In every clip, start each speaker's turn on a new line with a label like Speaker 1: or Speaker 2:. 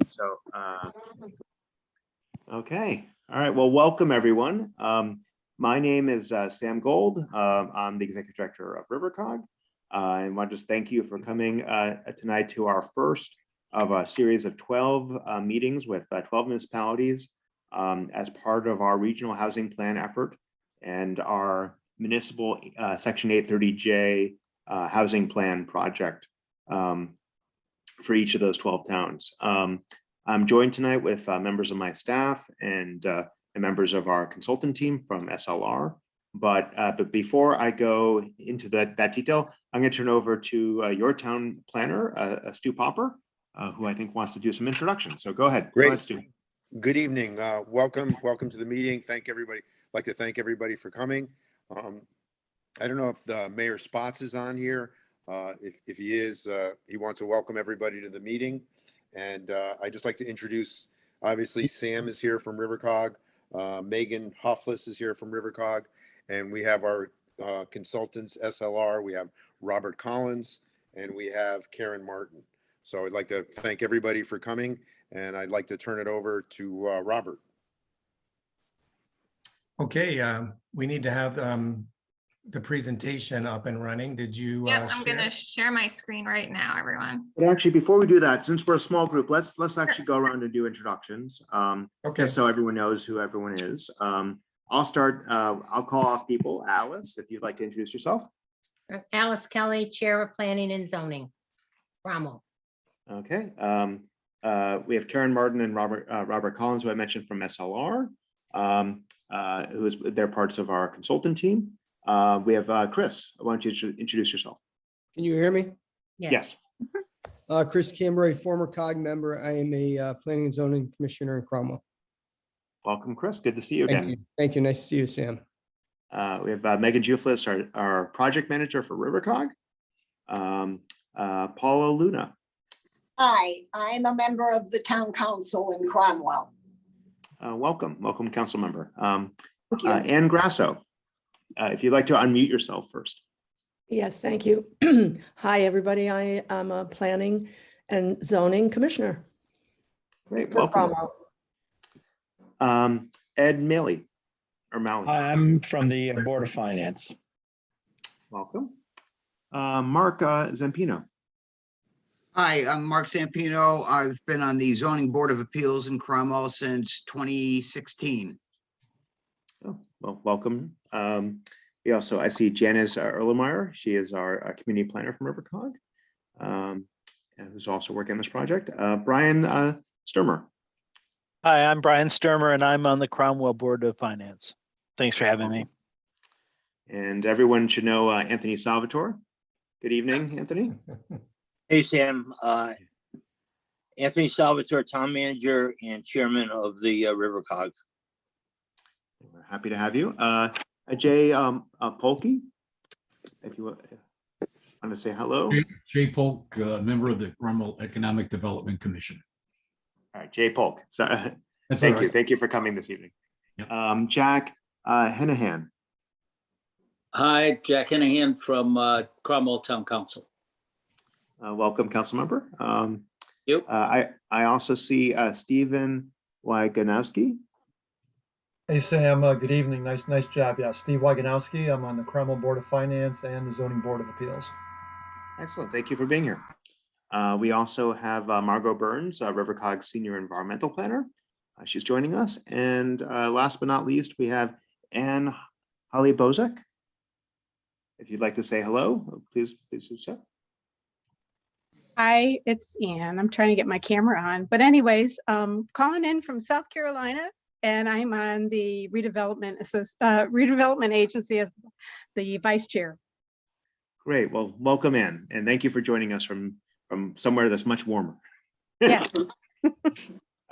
Speaker 1: So, okay. All right. Well, welcome everyone. My name is Sam Gold. I'm the Executive Director of RiverCOG. I want to just thank you for coming tonight to our first of a series of 12 meetings with 12 municipalities as part of our regional housing plan effort and our municipal Section 830J housing plan project for each of those 12 towns. I'm joined tonight with members of my staff and members of our consultant team from SLR. But before I go into that detail, I'm going to turn over to your town planner, Stu Popper, who I think wants to do some introductions. So go ahead.
Speaker 2: Great.
Speaker 1: Go ahead, Stu.
Speaker 2: Good evening. Welcome to the meeting. Thank everybody. I'd like to thank everybody for coming. I don't know if the Mayor Spots is on here. If he is, he wants to welcome everybody to the meeting. And I'd just like to introduce, obviously, Sam is here from RiverCOG. Megan Hoffless is here from RiverCOG. And we have our consultants, SLR. We have Robert Collins and we have Karen Martin. So I'd like to thank everybody for coming. And I'd like to turn it over to Robert.
Speaker 3: Okay, we need to have the presentation up and running. Did you
Speaker 4: Yep, I'm going to share my screen right now, everyone.
Speaker 1: But actually, before we do that, since we're a small group, let's actually go around and do introductions.
Speaker 3: Okay.
Speaker 1: Just so everyone knows who everyone is. I'll start. I'll call off people. Alice, if you'd like to introduce yourself.
Speaker 5: Alice Kelly, Chair of Planning and Zoning, Cromwell.
Speaker 1: Okay. We have Karen Martin and Robert Collins, who I mentioned from SLR, they're parts of our consultant team. We have Chris. Why don't you introduce yourself?
Speaker 6: Can you hear me?
Speaker 1: Yes.
Speaker 6: Chris Cambray, former COG member. I am a Planning and Zoning Commissioner in Cromwell.
Speaker 1: Welcome, Chris. Good to see you again.
Speaker 6: Thank you. Thank you. Nice to see you, Sam.
Speaker 1: We have Megan Juflis, our project manager for RiverCOG. Paula Luna.
Speaker 7: Hi, I'm a member of the Town Council in Cromwell.
Speaker 1: Welcome, council member.
Speaker 7: Thank you.
Speaker 1: Ann Grasso, if you'd like to unmute yourself first.
Speaker 8: Yes, thank you. Hi, everybody. I am a planning and zoning commissioner.
Speaker 1: Great,
Speaker 8: for
Speaker 1: welcome.
Speaker 8: Cromwell.
Speaker 1: Ed Malley, or Malley.
Speaker 9: I'm from the Board of Finance.
Speaker 1: Welcome. Mark Zampino.
Speaker 10: Hi, I'm Mark Zampino. I've been on the Zoning Board of Appeals in Cromwell since 2016.
Speaker 1: Oh, well, welcome. We also, I see Janice Erlenmeyer. She is our community planner from RiverCOG, who's also working on this project. Brian Sturmer.
Speaker 9: Hi, I'm Brian Sturmer, and I'm on the Cromwell Board of Finance. Thanks for having me.
Speaker 1: And everyone should know Anthony Salvatore. Good evening, Anthony.
Speaker 11: Hey, Sam. Anthony Salvatore, town manager and chairman of the RiverCOG.
Speaker 1: We're happy to have you. Jay Polke, if you want to say hello.
Speaker 12: Jay Polk, member of the Cromwell Economic Development Commission.
Speaker 1: All right, Jay Polk. So,
Speaker 12: That's
Speaker 1: thank
Speaker 12: all
Speaker 1: you.
Speaker 12: right.
Speaker 1: Thank you for coming this evening.
Speaker 12: Yep.
Speaker 1: Jack Hennehan.
Speaker 13: Hi, Jack Hennehan from Cromwell Town Council.
Speaker 1: Welcome, council member.
Speaker 13: Yep.
Speaker 1: I also see Stephen Wyganowski.
Speaker 14: Hey, Sam. Good evening. Nice job. Yeah, Steve Wyganowski. I'm on the Cromwell Board of Finance and the Zoning Board of Appeals.
Speaker 1: Excellent. Thank you for being here. We also have Margot Burns, RiverCOG Senior Environmental Planner. She's joining us. And last but not least, we have Anne Holly Bozek. If you'd like to say hello, please do so.
Speaker 15: Hi, it's Ann. I'm trying to get my camera on. But anyways, calling in from South Carolina, and I'm on the redevelopment agency as the vice chair.
Speaker 1: Great. Well, welcome in. And thank you for joining us from somewhere that's much warmer.
Speaker 15: Yes.
Speaker 1: All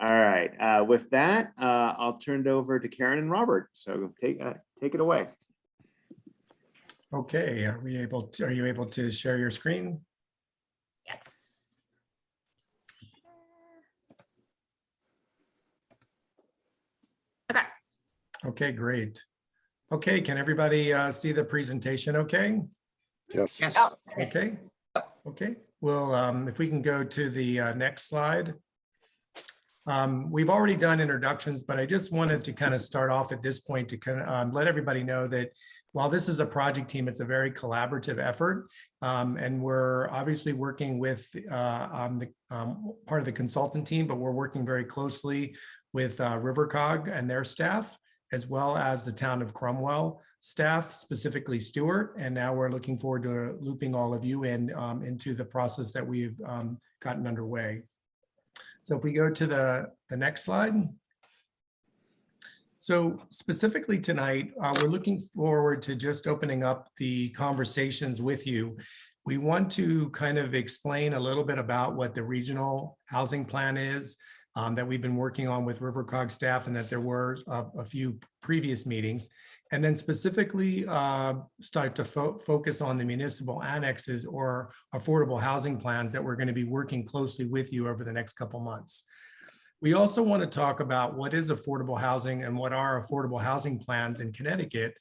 Speaker 1: right. With that, I'll turn it over to Karen and Robert. So take it away.
Speaker 3: Okay, are you able to share your screen?
Speaker 4: Yes. Okay.
Speaker 3: Okay, great. Okay, can everybody see the presentation okay?
Speaker 2: Yes.
Speaker 10: Yes.
Speaker 3: Okay. Okay, well, if we can go to the next slide. We've already done introductions, but I just wanted to kind of start off at this point to kind of let everybody know that while this is a project team, it's a very collaborative effort. And we're obviously working with part of the consultant team, but we're working very closely with RiverCOG and their staff, as well as the town of Cromwell staff, specifically Stewart. And now we're looking forward to looping all of you in into the process that we've gotten underway. So if we go to the next slide. So specifically tonight, we're looking forward to just opening up the conversations with you. We want to kind of explain a little bit about what the regional housing plan is that we've been working on with RiverCOG staff, and that there were a few previous meetings. And then specifically start to focus on the municipal annexes or affordable housing plans that we're going to be working closely with you over the next couple months. We also want to talk about what is affordable housing and what are affordable housing plans in Connecticut.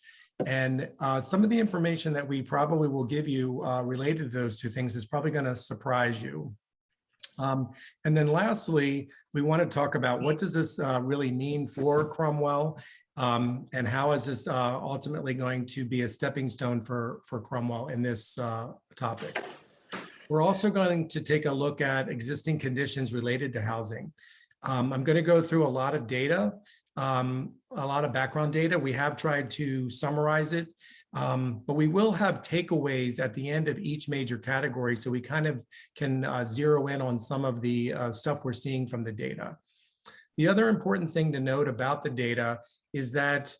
Speaker 3: And some of the information that we probably will give you related to those two things is probably going to surprise you. And then lastly, we want to talk about what does this really mean for Cromwell, and how is this ultimately going to be a stepping stone for Cromwell in this topic. We're also going to take a look at existing conditions related to housing. I'm going to go through a lot of data, a lot of background data. We have tried to summarize it, but we will have takeaways at the end of each major category, so we kind of can zero in on some of the stuff we're seeing from the data. The other important thing to note about the data is that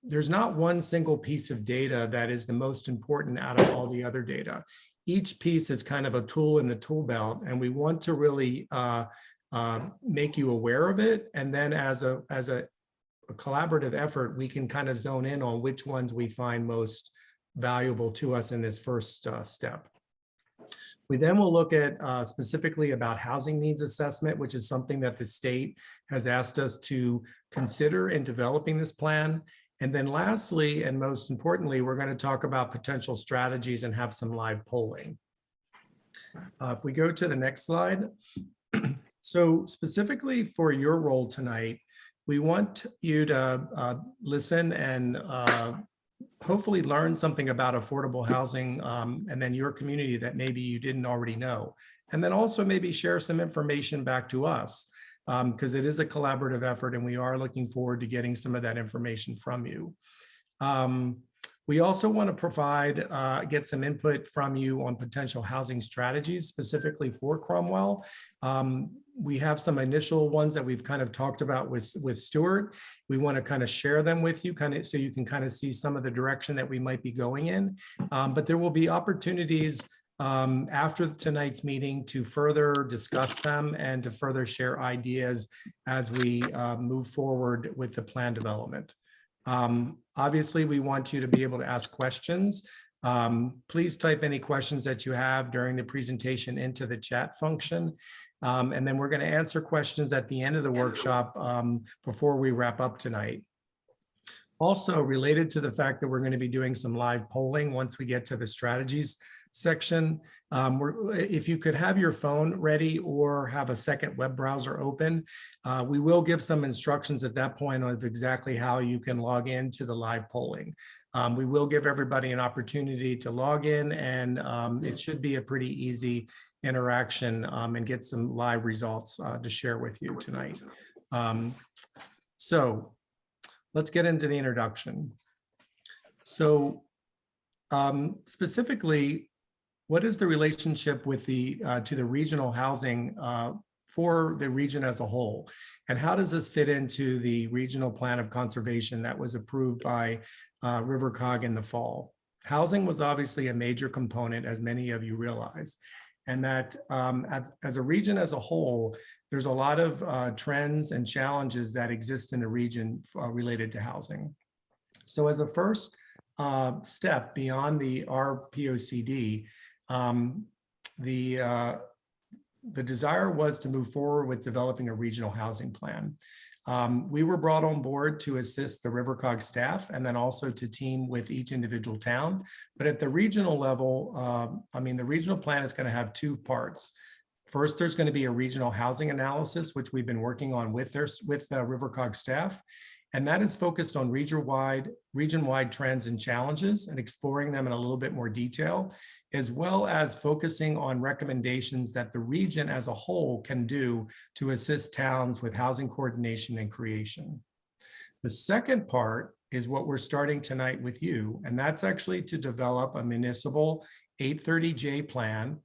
Speaker 3: there's not one single piece of data that is the most important out of all the other data. Each piece is kind of a tool in the tool belt, and we want to really make you aware of it. And then as a collaborative effort, we can kind of zone in on which ones we find most valuable to us in this first step. We then will look at specifically about housing needs assessment, which is something that the state has asked us to consider in developing this plan. And then lastly, and most importantly, we're going to talk about potential strategies and have some live polling. If we go to the next slide. So specifically for your role tonight, we want you to listen and hopefully learn something about affordable housing and then your community that maybe you didn't already know. And then also maybe share some information back to us because it is a collaborative effort and we are looking forward to getting some of that information from you. We also want to provide, get some input from you on potential housing strategies specifically for Cromwell. We have some initial ones that we've kind of talked about with Stewart. We want to kind of share them with you kind of so you can kind of see some of the direction that we might be going in. But there will be opportunities after tonight's meeting to further discuss them and to further share ideas as we move forward with the plan development. Obviously, we want you to be able to ask questions. Please type any questions that you have during the presentation into the chat function. And then we're going to answer questions at the end of the workshop before we wrap up tonight. Also related to the fact that we're going to be doing some live polling once we get to the strategies section. If you could have your phone ready or have a second web browser open, we will give some instructions at that point of exactly how you can log in to the live polling. We will give everybody an opportunity to log in, and it should be a pretty easy interaction and get some live results to share with you tonight. So let's get into the introduction. So specifically, what is the relationship with the to the regional housing for the region as a whole? And how does this fit into the regional plan of conservation that was approved by RiverCOG in the fall? Housing was obviously a major component, as many of you realize, and that as a region as a whole, there's a lot of trends and challenges that exist in the region related to housing. So as a first step beyond the RPOCD, the desire was to move forward with developing a regional housing plan. We were brought on board to assist the RiverCOG staff and then also to team with each individual town. But at the regional level, I mean, the regional plan is going to have two parts. First, there's going to be a regional housing analysis, which we've been working on with RiverCOG staff. And that is focused on region-wide trends and challenges and exploring them in a little bit more detail, as well as focusing on recommendations that the region as a whole can do to assist towns with housing coordination and creation. The second part is what we're starting tonight with you, and that's actually to develop a municipal 830J plan,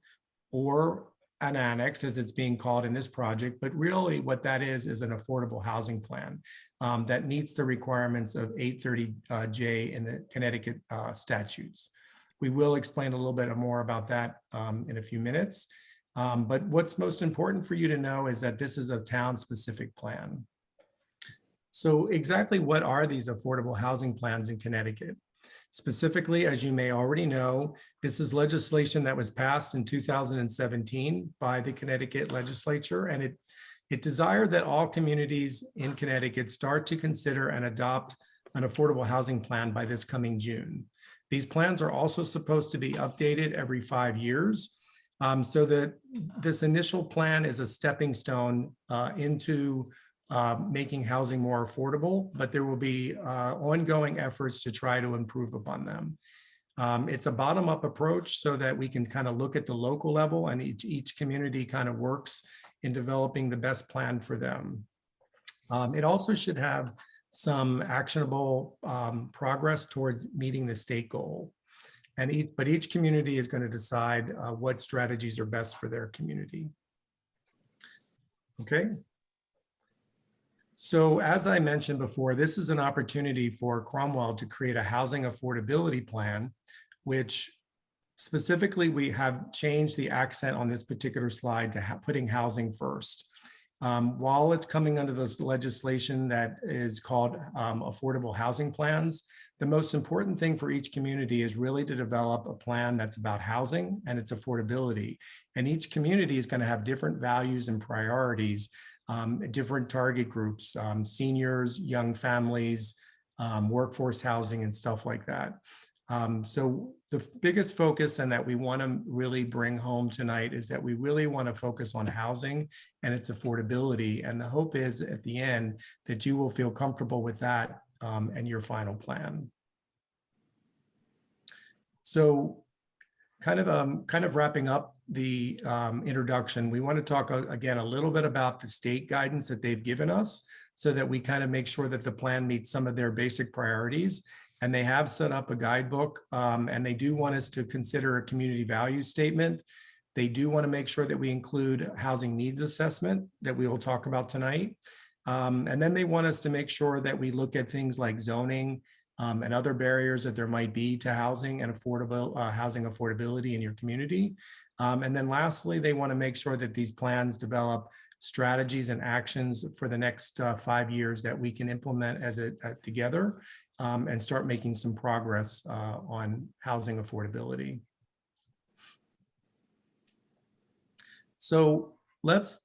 Speaker 3: or an annex as it's being called in this project, but really what that is an affordable housing plan that meets the requirements of 830J in the Connecticut statutes. We will explain a little bit more about that in a few minutes. But what's most important for you to know is that this is a town-specific plan. So exactly what are these affordable housing plans in Connecticut? Specifically, as you may already know, this is legislation that was passed in 2017 by the Connecticut legislature, and it desired that all communities in Connecticut start to consider and adopt an affordable housing plan by this coming June. These plans are also supposed to be updated every 5 years, so that this initial plan is a stepping stone into making housing more affordable, but there will be ongoing efforts to try to improve upon them. It's a bottom-up approach so that we can kind of look at the local level, and each community kind of works in developing the best plan for them. It also should have some actionable progress towards meeting the state goal. But each community is going to decide what strategies are best for their community. Okay. So as I mentioned before, this is an opportunity for Cromwell to create a housing affordability plan, which specifically we have changed the accent on this particular slide to putting housing first. While it's coming under this legislation that is called affordable housing plans, the most important thing for each community is really to develop a plan that's about housing and its affordability. And each community is going to have different values and priorities, different target groups, seniors, young families, workforce housing, and stuff like that. So the biggest focus and that we want to really bring home tonight is that we really want to focus on housing and its affordability. And the hope is at the end that you will feel comfortable with that and your final plan. So kind of wrapping up the introduction, we want to talk again a little bit about the state guidance that they've given us so that we kind of make sure that the plan meets some of their basic priorities. And they have set up a guidebook, and they do want us to consider a community value statement. They do want to make sure that we include housing needs assessment that we will talk about tonight. And then they want us to make sure that we look at things like zoning and other barriers that there might be to housing and housing affordability in your community. And then lastly, they want to make sure that these plans develop strategies and actions for the next 5 years that we can implement as together and start making some progress on housing affordability. So this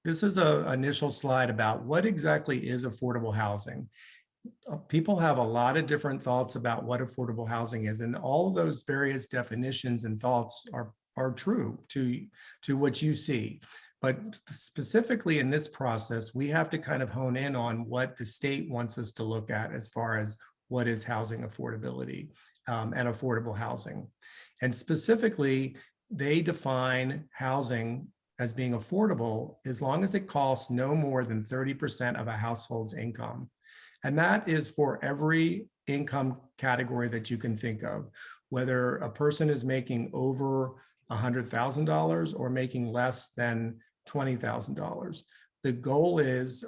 Speaker 3: is an initial slide about what exactly is affordable housing. People have a lot of different thoughts about what affordable housing is, and all of those various definitions and thoughts are true to what you see. But specifically in this process, we have to kind of hone in on what the state wants us to look at as far as what is housing affordability and affordable housing. And specifically, they define housing as being affordable as long as it costs no more than 30% of a household's income. And that is for every income category that you can think of, whether a person is making over $100,000 or making less than $20,000. The goal is,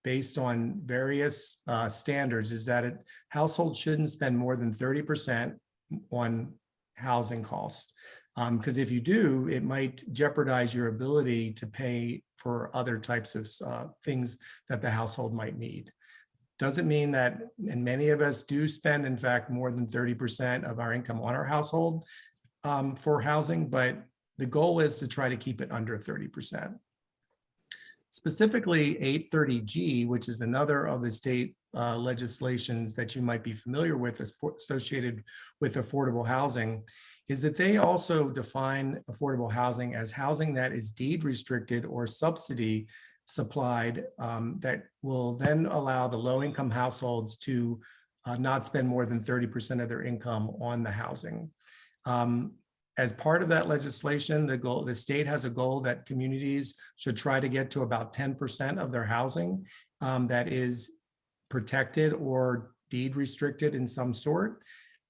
Speaker 3: based on various standards, is that households shouldn't spend more than 30% on housing costs. Because if you do, it might jeopardize your ability to pay for other types of things that the household might need. Doesn't mean that, and many of us do spend, in fact, more than 30% of our income on our household for housing, but the goal is to try to keep it under 30%. Specifically, 830G, which is another of the state legislations that you might be familiar with associated with affordable housing, is that they also define affordable housing as housing that is deed restricted or subsidy supplied, that will then allow the low-income households to not spend more than 30% of their income on the housing. As part of that legislation, the state has a goal that communities should try to get to about 10% of their housing that is protected or deed restricted in some sort.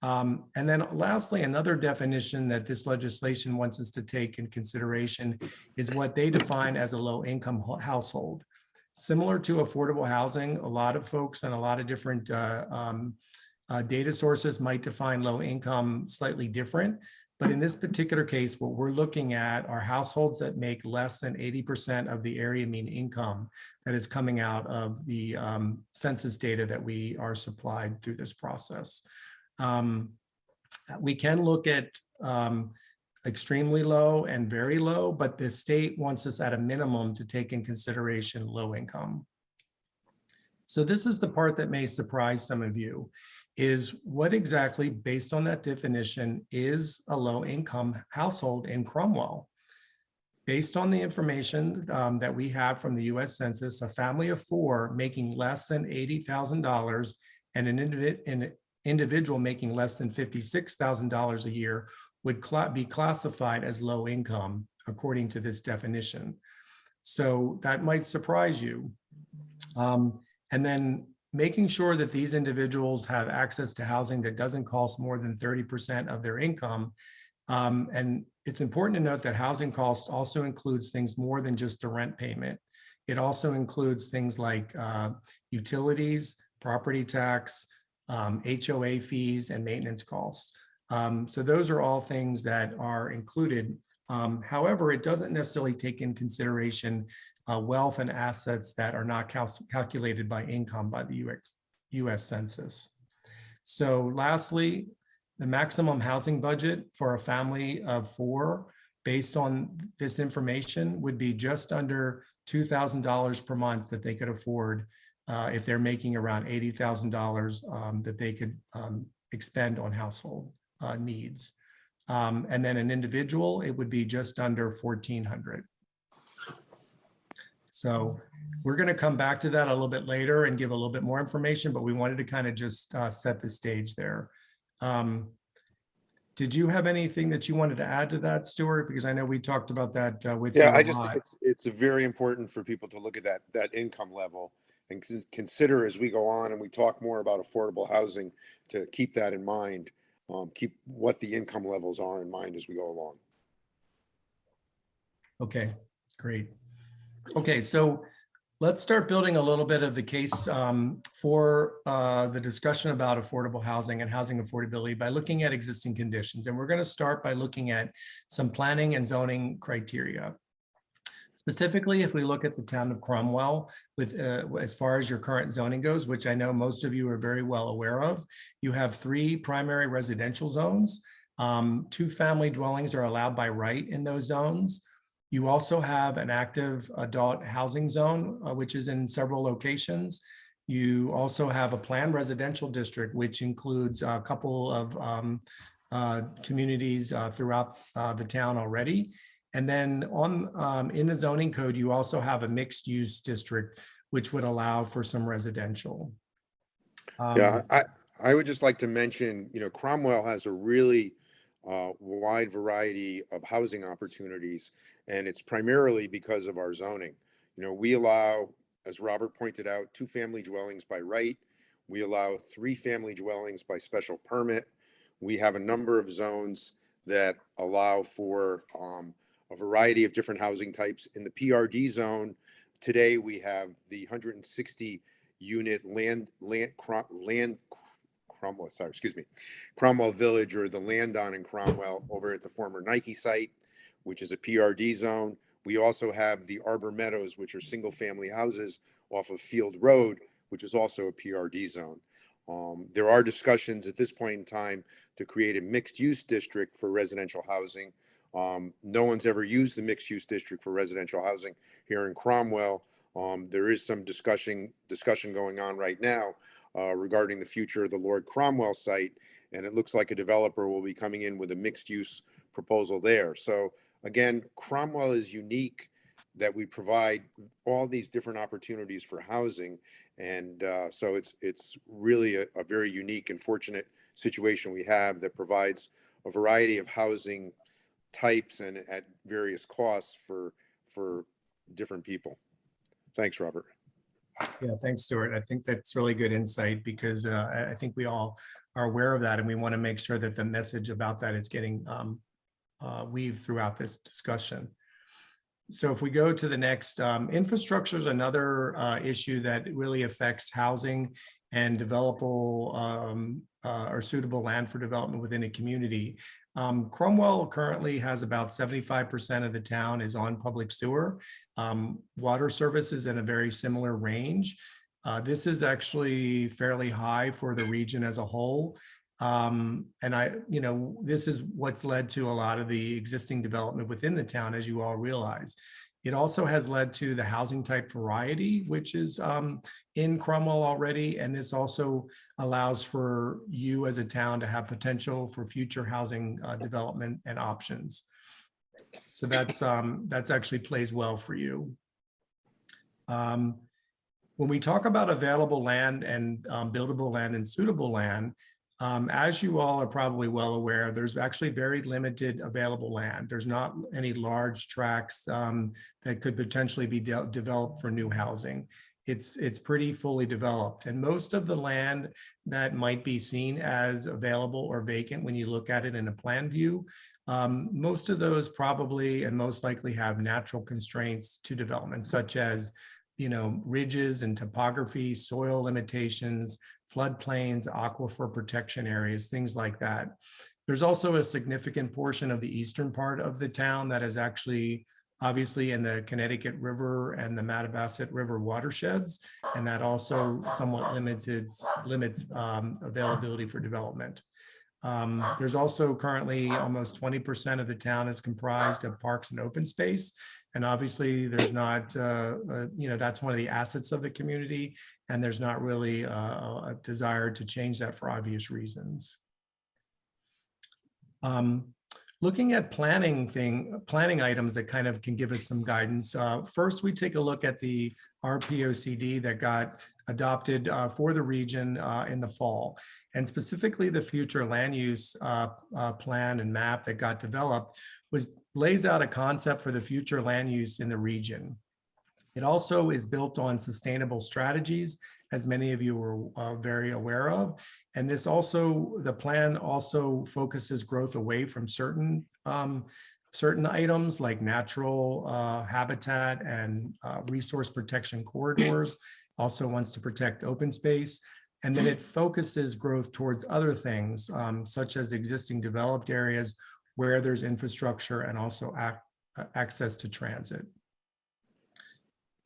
Speaker 3: And then lastly, another definition that this legislation wants us to take in consideration is what they define as a low-income household. Similar to affordable housing, a lot of folks and a lot of different data sources might define low income slightly different. But in this particular case, what we're looking at are households that make less than 80% of the area mean income that is coming out of the census data that we are supplied through this process. We can look at extremely low and very low, but the state wants us at a minimum to take in consideration low income. So this is the part that may surprise some of you, is what exactly, based on that definition, is a low income household in Cromwell? Based on the information that we have from the US Census, a family of 4 making less than $80,000 and an individual making less than $56,000 a year would be classified as low income according to this definition. So that might surprise you. And then making sure that these individuals have access to housing that doesn't cost more than 30% of their income. And it's important to note that housing cost also includes things more than just the rent payment. It also includes things like utilities, property tax, HOA fees, and maintenance costs. So those are all things that are included. However, it doesn't necessarily take in consideration wealth and assets that are not calculated by income by the US Census. So lastly, the maximum housing budget for a family of 4, based on this information, would be just under $2,000 per month that they could afford if they're making around $80,000 that they could expend on household needs. And then an individual, it would be just under $1,400. So we're going to come back to that a little bit later and give a little bit more information, but we wanted to kind of just set the stage there. Did you have anything that you wanted to add to that, Stuart? Because I know we talked about that with you a lot.
Speaker 2: It's very important for people to look at that income level and consider as we go on and we talk more about affordable housing, to keep that in mind, keep what the income levels are in mind as we go along.
Speaker 3: Okay, great. Okay, so let's start building a little bit of the case for the discussion about affordable housing and housing affordability by looking at existing conditions. And we're going to start by looking at some planning and zoning criteria. Specifically, if we look at the town of Cromwell, with as far as your current zoning goes, which I know most of you are very well aware of, you have 3 primary residential zones. 2 family dwellings are allowed by right in those zones. You also have an active adult housing zone, which is in several locations. You also have a planned residential district, which includes a couple of communities throughout the town already. And then in the zoning code, you also have a mixed use district, which would allow for some residential.
Speaker 2: Yeah, I would just like to mention, Cromwell has a really wide variety of housing opportunities, and it's primarily because of our zoning. We allow, as Robert pointed out, 2 family dwellings by right. We allow 3 family dwellings by special permit. We have a number of zones that allow for a variety of different housing types. In the PRD zone, today we have the 160 unit Cromwell Village, or the Landon in Cromwell, over at the former Nike site, which is a PRD zone. We also have the Arbor Meadows, which are single family houses off of Field Road, which is also a PRD zone. There are discussions at this point in time to create a mixed use district for residential housing. No one's ever used the mixed use district for residential housing here in Cromwell. There is some discussion going on right now regarding the future of the Lord Cromwell site and it looks like a developer will be coming in with a mixed use proposal there. So again, Cromwell is unique that we provide all these different opportunities for housing. And so it's really a very unique and fortunate situation we have that provides a variety of housing types and at various costs for different people. Thanks, Robert.
Speaker 3: Yeah, thanks, Stuart. I think that's really good insight because I think we all are aware of that, and we want to make sure that the message about that is getting weaved throughout this discussion. So if we go to the next, infrastructure is another issue that really affects housing and developable or suitable land for development within a community. Cromwell currently has about 75% of the town is on public sewer. Water services in a very similar range. This is actually fairly high for the region as a whole. And this is what's led to a lot of the existing development within the town, as you all realize. It also has led to the housing type variety, which is in Cromwell already. And this also allows for you as a town to have potential for future housing development and options. So that's actually plays well for you. When we talk about available land and buildable land and suitable land, as you all are probably well aware, there's actually very limited available land. There's not any large tracts that could potentially be developed for new housing. It's pretty fully developed. And most of the land that might be seen as available or vacant when you look at it in a plan view, most of those probably and most likely have natural constraints to development, such as ridges and topography, soil limitations, floodplains, aquifer protection areas, things like that. There's also a significant portion of the eastern part of the town that is actually obviously in the Connecticut River and the Mattabesett River watersheds, and that also somewhat limits availability for development. There's also currently almost 20% of the town is comprised of parks and open space. And obviously there's not, that's one of the assets of the community, and there's not really a desire to change that for obvious reasons. Looking at planning items that kind of can give us some guidance. First, we take a look at the RPOCD that got adopted for the region in the fall, and specifically the future land use plan and map that got developed lays out a concept for the future land use in the region. It also is built on sustainable strategies, as many of you are very aware of. And the plan also focuses growth away from certain items like natural habitat and resource protection corridors, also wants to protect open space. And then it focuses growth towards other things, such as existing developed areas where there's infrastructure and also access to transit.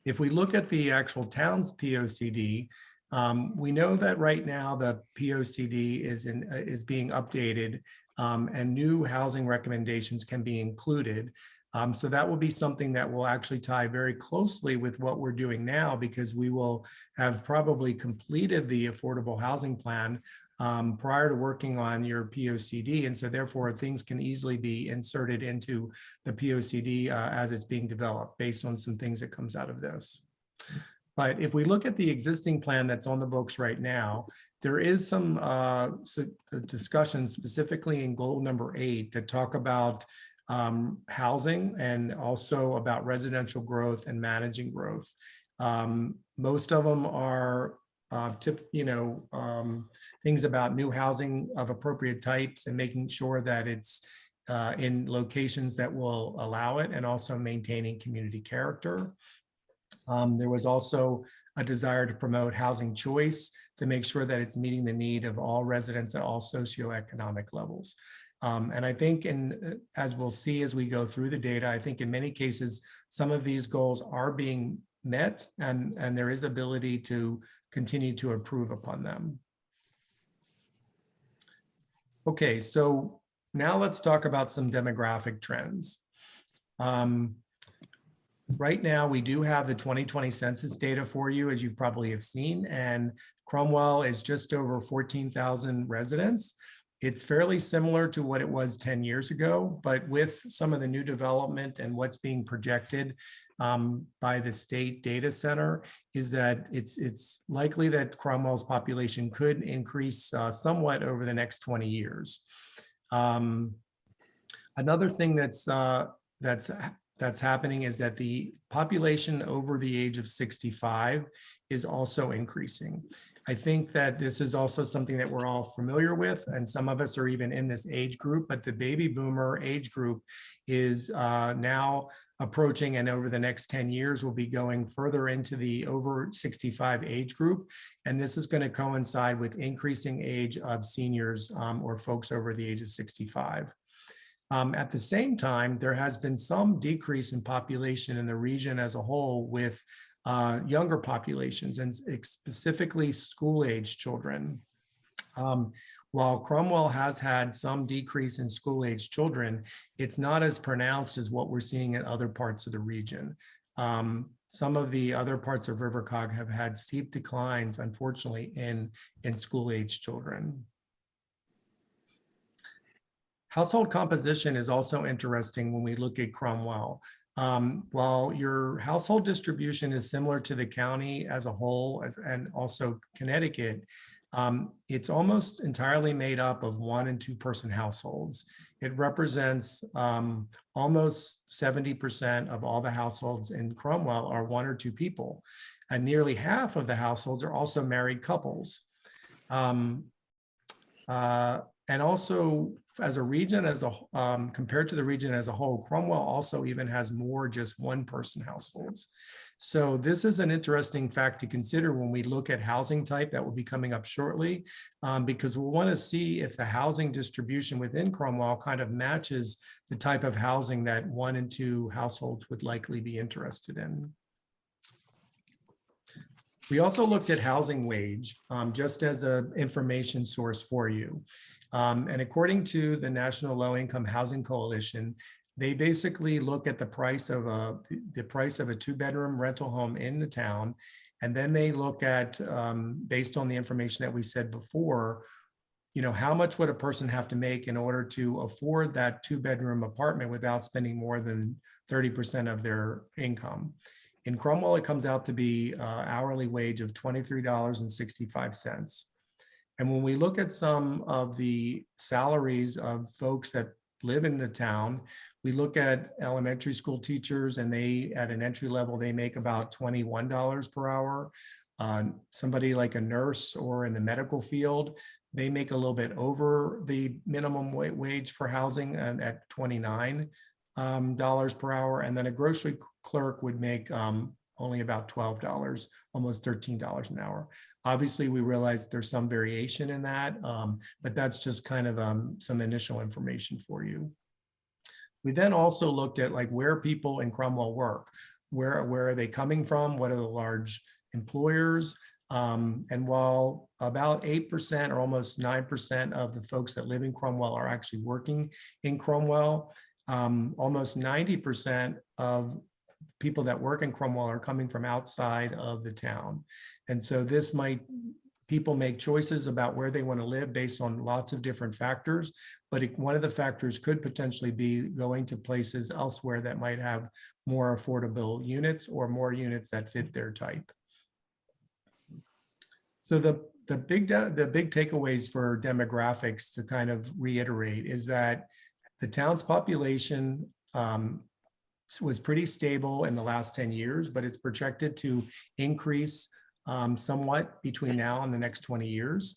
Speaker 3: If we look at the actual town's POCD, we know that right now the POCD is being updated and new housing recommendations can be included. So that will be something that will actually tie very closely with what we're doing now, because we will have probably completed the affordable housing plan prior to working on your POCD. And so therefore things can easily be inserted into the POCD as it's being developed based on some things that comes out of this. But if we look at the existing plan that's on the books right now, there is some discussion specifically in goal number 8 that talk about housing and also about residential growth and managing growth. Most of them are things about new housing of appropriate types and making sure that it's in locations that will allow it, and also maintaining community character. There was also a desire to promote housing choice to make sure that it's meeting the need of all residents at all socioeconomic levels. And I think, as we'll see as we go through the data, I think in many cases, some of these goals are being met, and there is ability to continue to improve upon them. Okay, so now let's talk about some demographic trends. Right now, we do have the 2020 census data for you, as you probably have seen, and Cromwell is just over 14,000 residents. It's fairly similar to what it was 10 years ago, but with some of the new development and what's being projected by the state data center is that it's likely that Cromwell's population could increase somewhat over the next 20 years. Another thing that's happening is that the population over the age of 65 is also increasing. I think that this is also something that we're all familiar with, and some of us are even in this age group, but the baby boomer age group is now approaching, and over the next 10 years will be going further into the over 65 age group. And this is going to coincide with increasing age of seniors or folks over the age of 65. At the same time, there has been some decrease in population in the region as a whole with younger populations and specifically school-age children. While Cromwell has had some decrease in school-age children, it's not as pronounced as what we're seeing in other parts of the region. Some of the other parts of RiverCOG have had steep declines, unfortunately, in school-age children. Household composition is also interesting when we look at Cromwell. While your household distribution is similar to the county as a whole and also Connecticut, it's almost entirely made up of 1- and 2-person households. It represents almost 70% of all the households in Cromwell are 1 or 2 people, and nearly half of the households are also married couples. And also, as a region, compared to the region as a whole, Cromwell also even has more just 1-person households. So this is an interesting fact to consider when we look at housing type that will be coming up shortly, because we'll want to see if the housing distribution within Cromwell kind of matches the type of housing that 1 and 2 households would likely be interested in. We also looked at housing wage just as an information source for you. And according to the National Low Income Housing Coalition, they basically look at the price of a 2-bedroom rental home in the town. And then they look at, based on the information that we said before, how much would a person have to make in order to afford that 2-bedroom apartment without spending more than 30% of their income. In Cromwell, it comes out to be hourly wage of $23.65. And when we look at some of the salaries of folks that live in the town, we look at elementary school teachers, and they, at an entry level, they make about $21 per hour. Somebody like a nurse or in the medical field, they make a little bit over the minimum wage for housing at $29 per hour. And then a grocery clerk would make only about $12, almost $13 an hour. Obviously, we realize there's some variation in that, but that's just kind of some initial information for you. We then also looked at where people in Cromwell work. Where are they coming from? What are the large employers? And while about 8% or almost 9% of the folks that live in Cromwell are actually working in Cromwell, almost 90% of people that work in Cromwell are coming from outside of the town. And so this people make choices about where they want to live based on lots of different factors, but one of the factors could potentially be going to places elsewhere that might have more affordable units or more units that fit their type. So the big takeaways for demographics, to kind of reiterate, is that the town's population was pretty stable in the last 10 years, but it's projected to increase somewhat between now and the next 20 years.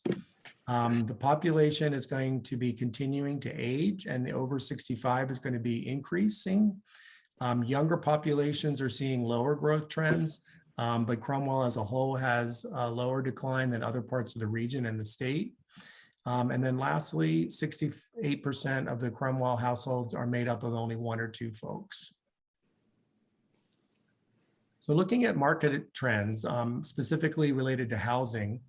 Speaker 3: The population is going to be continuing to age, and the over 65 is going to be increasing. Younger populations are seeing lower growth trends, but Cromwell as a whole has a lower decline than other parts of the region and the state. And then lastly, 68% of the Cromwell households are made up of only 1 or 2 folks. So looking at market trends, specifically related to housing,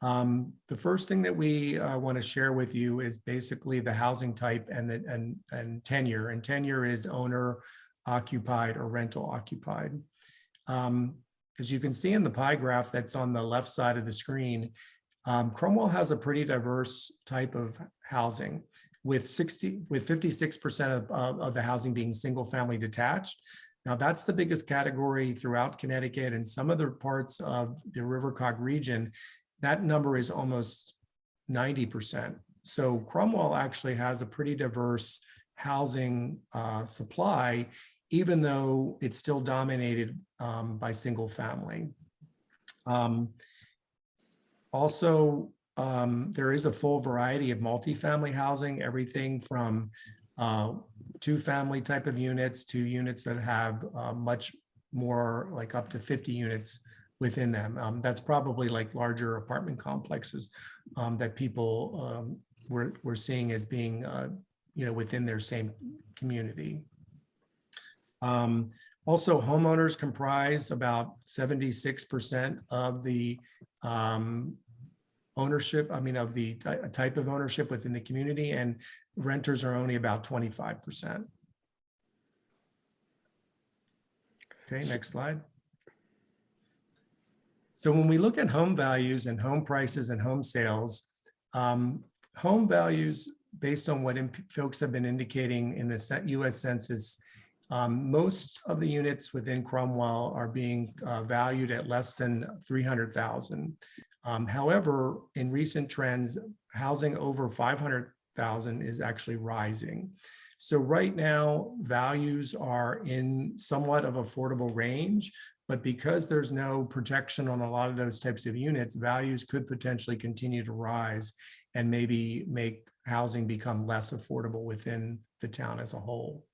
Speaker 3: the first thing that we want to share with you is basically the housing type and tenure. And tenure is owner occupied or rental occupied. As you can see in the pie graph that's on the left side of the screen, Cromwell has a pretty diverse type of housing with 56% of the housing being single family detached. Now that's the biggest category throughout Connecticut and some other parts of the RiverCOG region. That number is almost 90%. So Cromwell actually has a pretty diverse housing supply, even though it's still dominated by single family. Also, there is a full variety of multifamily housing, everything from 2-family type of units to units that have much more, like up to 50 units within them. That's probably like larger apartment complexes that people we're seeing as being within their same community. Also, homeowners comprise about 76% of the ownership, of the type of ownership within the community, and renters are only about 25%. Okay, next slide. So when we look at home values and home prices and home sales, home values, based on what folks have been indicating in the US Census, most of the units within Cromwell are being valued at less than $300,000. However, in recent trends, housing over $500,000 is actually rising. So right now, values are in somewhat of affordable range, but because there's no protection on a lot of those types of units, values could potentially continue to rise and maybe make housing become less affordable within the town as a whole.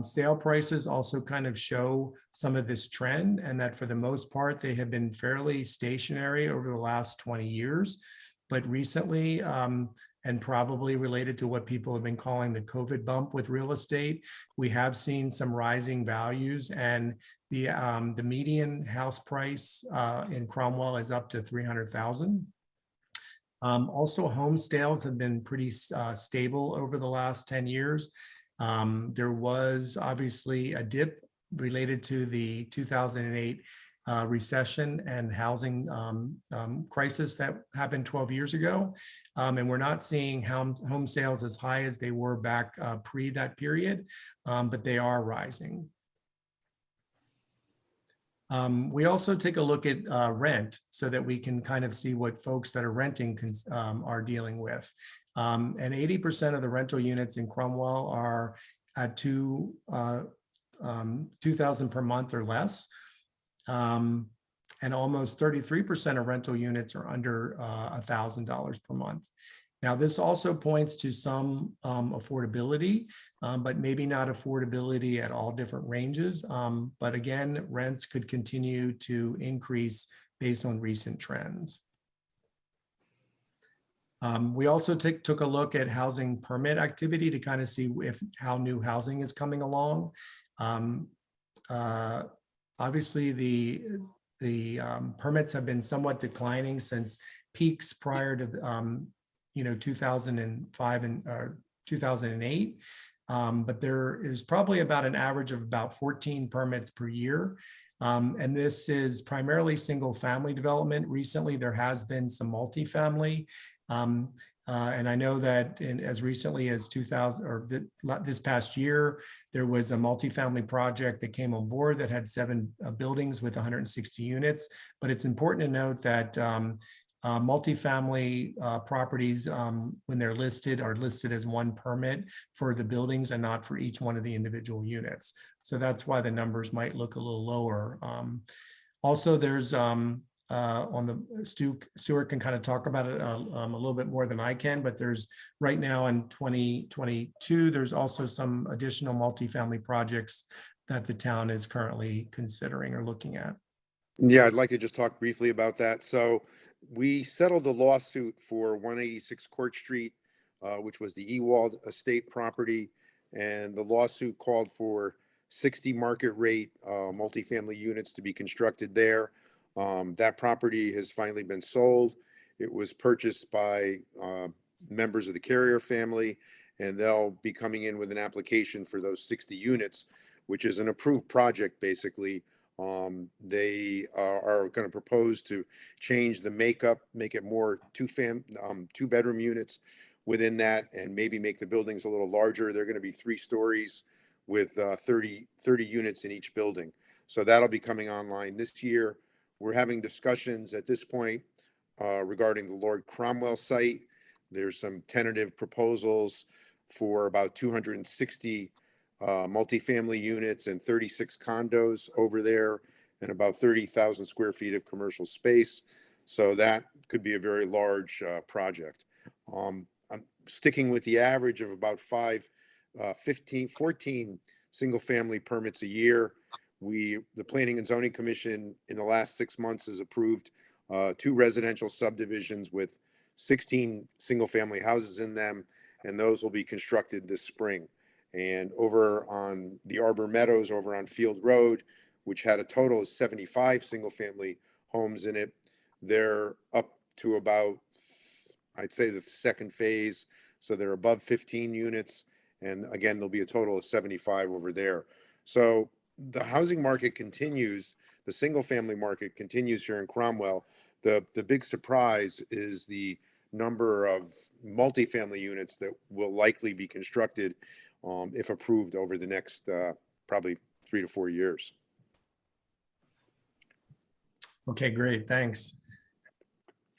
Speaker 3: Sale prices also kind of show some of this trend, and that for the most part, they have been fairly stationary over the last 20 years. But recently, and probably related to what people have been calling the COVID bump with real estate, we have seen some rising values, and the median house price in Cromwell is up to $300,000. Also, home sales have been pretty stable over the last 10 years. There was obviously a dip related to the 2008 recession and housing crisis that happened 12 years ago. And we're not seeing home sales as high as they were back pre that period, but they are rising. We also take a look at rent so that we can kind of see what folks that are renting are dealing with. And 80% of the rental units in Cromwell are at $2,000 per month or less. And almost 33% of rental units are under $1,000 per month. Now, this also points to some affordability, but maybe not affordability at all different ranges. But again, rents could continue to increase based on recent trends. We also took a look at housing permit activity to kind of see how new housing is coming along. Obviously, the permits have been somewhat declining since peaks prior to 2005 and 2008. But there is probably about an average of about 14 permits per year. And this is primarily single family development. Recently, there has been some multifamily. And I know that as recently as this past year, there was a multifamily project that came on board that had 7 buildings with 160 units. But it's important to note that multifamily properties, when they're listed, are listed as one permit for the buildings and not for each one of the individual units. So that's why the numbers might look a little lower. Also, there's on the Stuart can kind of talk about it a little bit more than I can, but there's right now in 2022, there's also some additional multifamily projects that the town is currently considering or looking at.
Speaker 2: Yeah, I'd like to just talk briefly about that. So we settled a lawsuit for 186 Court Street, which was the Ewald Estate property. And the lawsuit called for 60 market rate multifamily units to be constructed there. That property has finally been sold. It was purchased by members of the Carrier family, and they'll be coming in with an application for those 60 units, which is an approved project basically They are going to propose to change the makeup, make it more two-bedroom units within that, and maybe make the buildings a little larger. They're going to be 3 stories with 30 units in each building. So that'll be coming online this year. We're having discussions at this point regarding the Lord Cromwell site. There's some tentative proposals for about 260 multifamily units and 36 condos over there, and about 30,000 square feet of commercial space. So that could be a very large project. I'm sticking with the average of about 14 single family permits a year. The Planning and Zoning Commission in the last 6 months has approved 2 residential subdivisions with 16 single family houses in them, and those will be constructed this spring. And over on the Arbor Meadows, over on Field Road, which had a total of 75 single family homes in it, they're up to about, I'd say, the second phase. So they're above 15 units. And again, there'll be a total of 75 over there. So the housing market continues, the single family market continues here in Cromwell. The big surprise is the number of multifamily units that will likely be constructed if approved over the next probably 3 to 4 years.
Speaker 3: Okay, great, thanks.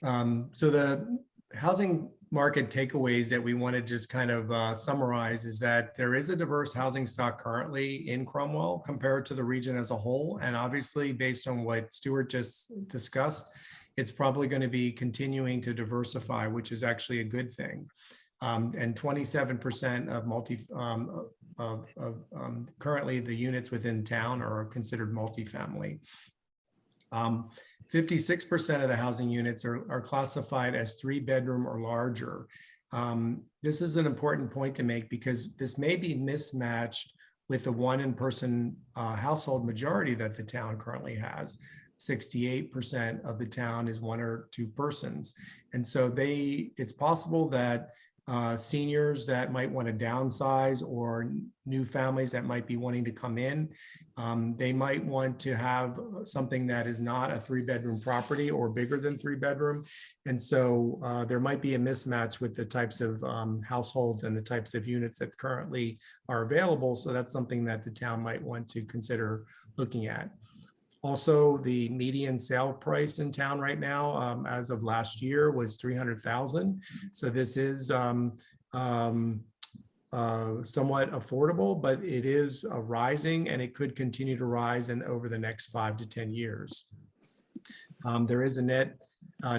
Speaker 3: So the housing market takeaways that we want to just kind of summarize is that there is a diverse housing stock currently in Cromwell compared to the region as a whole. And obviously, based on what Stuart just discussed, it's probably going to be continuing to diversify, which is actually a good thing. And 27% of currently the units within town are considered multifamily. 56% of the housing units are classified as 3-bedroom or larger. This is an important point to make because this may be mismatched with the 1-person household majority that the town currently has. 68% of the town is 1 or 2 persons. And so it's possible that seniors that might want to downsize or new families that might be wanting to come in, they might want to have something that is not a 3-bedroom property or bigger than 3-bedroom. And so there might be a mismatch with the types of households and the types of units that currently are available. So that's something that the town might want to consider looking at. Also, the median sale price in town right now, as of last year, was $300,000. So this is somewhat affordable, but it is rising, and it could continue to rise over the next 5 to 10 years. There is a net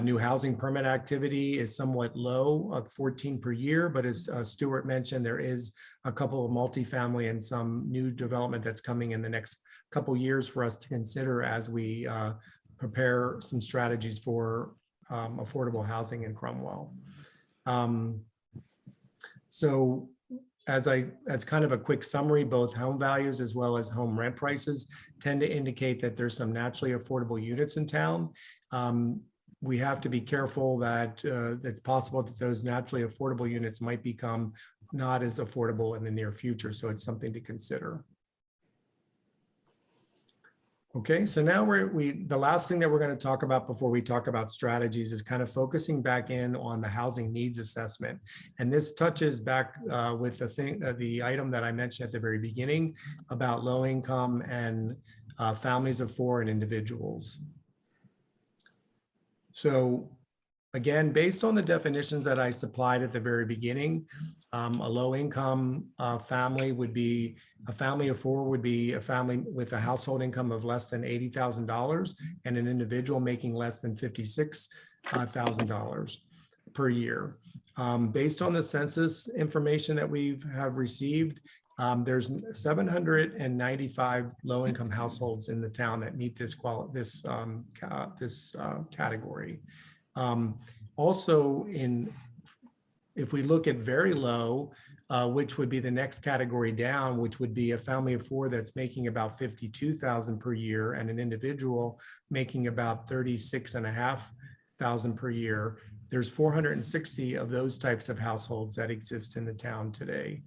Speaker 3: new housing permit activity is somewhat low, of 14 per year, but as Stuart mentioned, there is a couple of multifamily and some new development that's coming in the next couple years for us to consider as we prepare some strategies for affordable housing in Cromwell. So as kind of a quick summary, both home values as well as home rent prices tend to indicate that there's some naturally affordable units in town. We have to be careful that it's possible that those naturally affordable units might become not as affordable in the near future. So it's something to consider. Okay, so now the last thing that we're going to talk about before we talk about strategies is kind of focusing back in on the housing needs assessment. And this touches back with the item that I mentioned at the very beginning about low income and families of 4 and individuals. So again, based on the definitions that I supplied at the very beginning, a low income family would be a family of 4 would be a family with a household income of less than $80,000 and an individual making less than $56,000 per year. Based on the census information that we have received, there's 795 low-income households in the town that meet this category. Also, if we look at very low, which would be the next category down, which would be a family of 4 that's making about $52,000 per year and an individual making about $36,500 per year, there's 460 of those types of households that exist in the town today.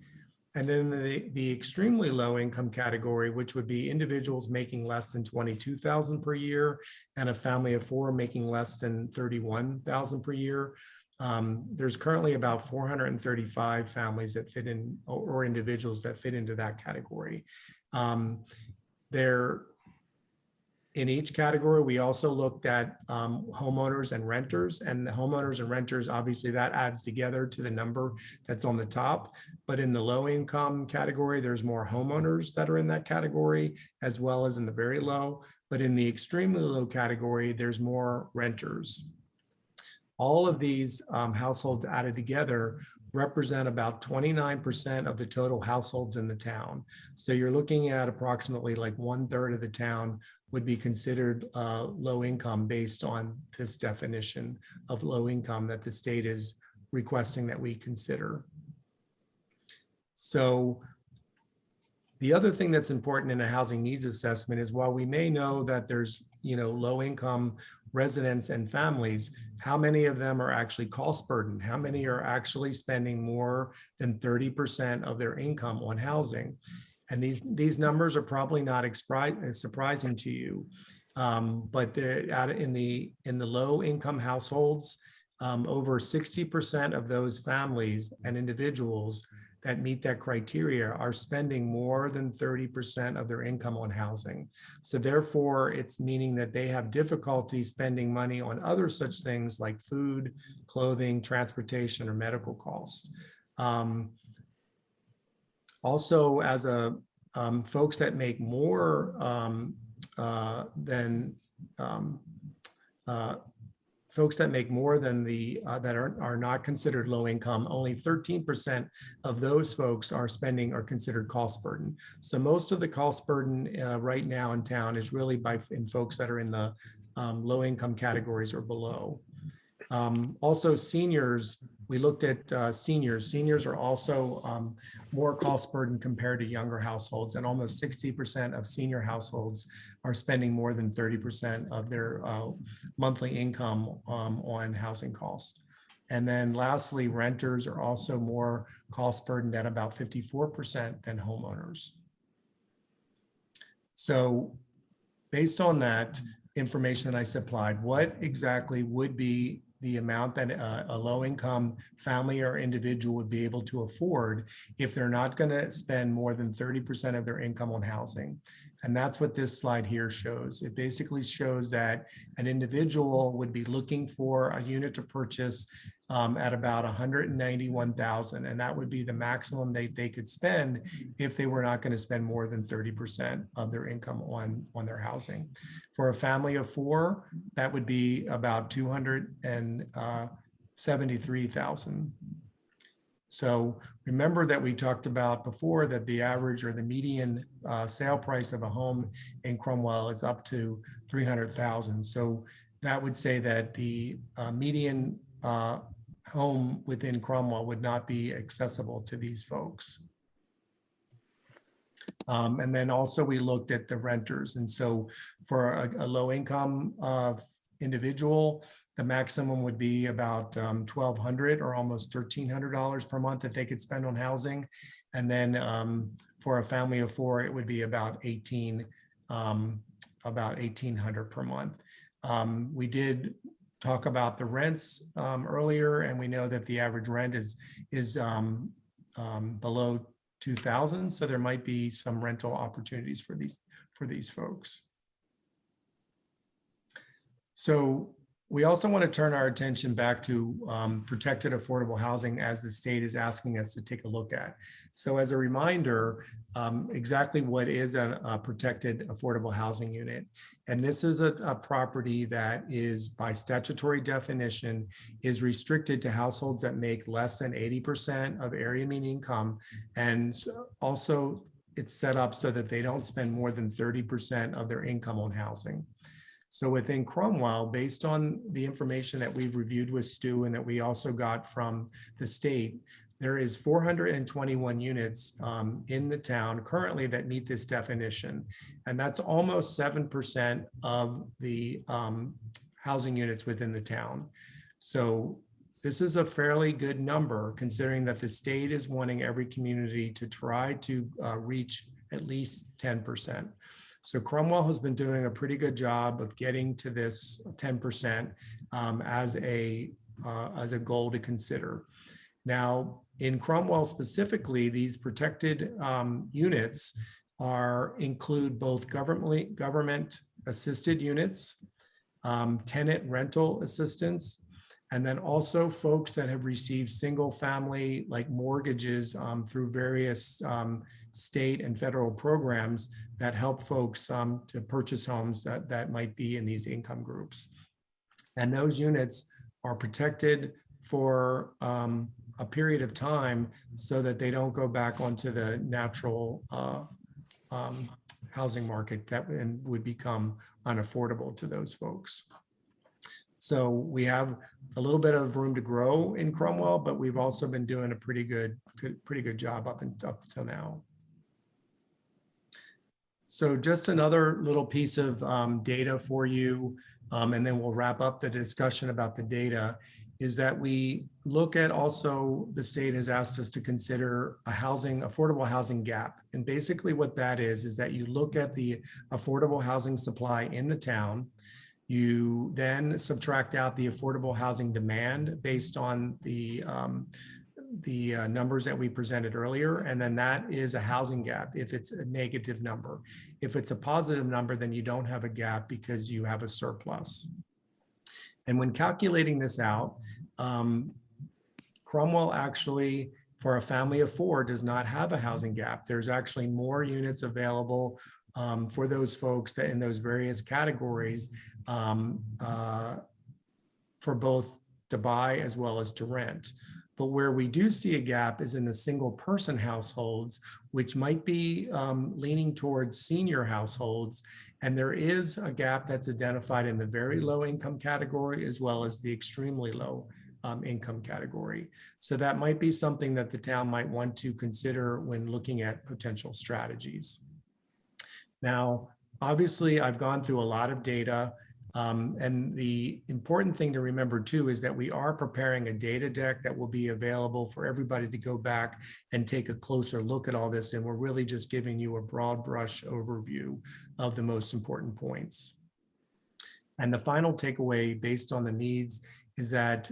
Speaker 3: And then the extremely low income category, which would be individuals making less than 22,000 per year and a family of 4 making less than 31,000 per year. There's currently about 435 families that fit in, or individuals that fit into that category. In each category, we also looked at homeowners and renters, and the homeowners and renters, obviously that adds together to the number that's on the top. But in the low income category, there's more homeowners that are in that category, as well as in the very low. But in the extremely low category, there's more renters. All of these households added together represent about 29% of the total households in the town. So you're looking at approximately like 1/3 of the town would be considered low income based on this definition of low income that the state is requesting that we consider. So the other thing that's important in a housing needs assessment is, while we may know that there's, low income residents and families, how many of them are actually cost burdened? How many are actually spending more than 30% of their income on housing? And these numbers are probably not surprising to you, but they're in the low income households, over 60% of those families and individuals that meet that criteria are spending more than 30% of their income on housing. So therefore, it's meaning that they have difficulty spending money on other such things like food, clothing, transportation, or medical costs. Also, as folks that make more than the that are not considered low income, only 13% of those folks are considered cost burden. So most of the cost burden right now in town is really in folks that are in the low income categories or below. Also, seniors, we looked at seniors. Seniors are also more cost burden compared to younger households, and almost 60% of senior households are spending more than 30% of their monthly income on housing costs. And then lastly, renters are also more cost burdened at about 54% than homeowners. So based on that information that I supplied, what exactly would be the amount that a low-income family or individual would be able to afford if they're not going to spend more than 30% of their income on housing? And that's what this slide here shows. It basically shows that an individual would be looking for a unit to purchase at about $191,000, and that would be the maximum they could spend if they were not going to spend more than 30% of their income on their housing. For a family of 4, that would be about $273,000. So remember that we talked about before that the average or the median sale price of a home in Cromwell is up to $300,000. So that would say that the median home within Cromwell would not be accessible to these folks. And then also we looked at the renters. And so for a low income individual, the maximum would be about $1,200 or almost $1,300 per month that they could spend on housing. And then for a family of 4, it would be about $1,800 per month. We did talk about the rents earlier, and we know that the average rent is below $2,000, so there might be some rental opportunities for these folks. So we also want to turn our attention back to protected affordable housing, as the state is asking us to take a look at. So as a reminder, exactly what is a protected affordable housing unit? And this is a property that is, by statutory definition, is restricted to households that make less than 80% of area mean income. And also it's set up so that they don't spend more than 30% of their income on housing. So within Cromwell, based on the information that we've reviewed with Stu and that we also got from the state, there is 421 units in the town currently that meet this definition. And that's almost 7% of the housing units within the town. So This is a fairly good number considering that the state is wanting every community to try to reach at least 10%. So Cromwell has been doing a pretty good job of getting to this 10% as a goal to consider. Now, in Cromwell specifically, these protected units include both government assisted units, tenant rental assistance, and then also folks that have received single family like mortgages through various state and federal programs that help folks to purchase homes that might be in these income groups. And those units are protected for a period of time so that they don't go back onto the natural housing market and would become unaffordable to those folks. So we have a little bit of room to grow in Cromwell, but we've also been doing a pretty good job up till now. So just another little piece of data for you, and then we'll wrap up the discussion about the data, is that we look at also, the state has asked us to consider a affordable housing gap. And basically what that is that you look at the affordable housing supply in the town. You then subtract out the affordable housing demand based on the numbers that we presented earlier, and then that is a housing gap if it's a negative number. If it's a positive number, then you don't have a gap because you have a surplus. And when calculating this out, Cromwell actually, for a family of 4, does not have a housing gap. There's actually more units available for those folks that in those various categories for both to buy as well as to rent. But where we do see a gap is in the single person households, which might be leaning towards senior households. And there is a gap that's identified in the very low income category as well as the extremely low income category. So that might be something that the town might want to consider when looking at potential strategies. Now, obviously, I've gone through a lot of data. And the important thing to remember too is that we are preparing a data deck that will be available for everybody to go back and take a closer look at all this. And we're really just giving you a broad brush overview of the most important points. And the final takeaway based on the needs is that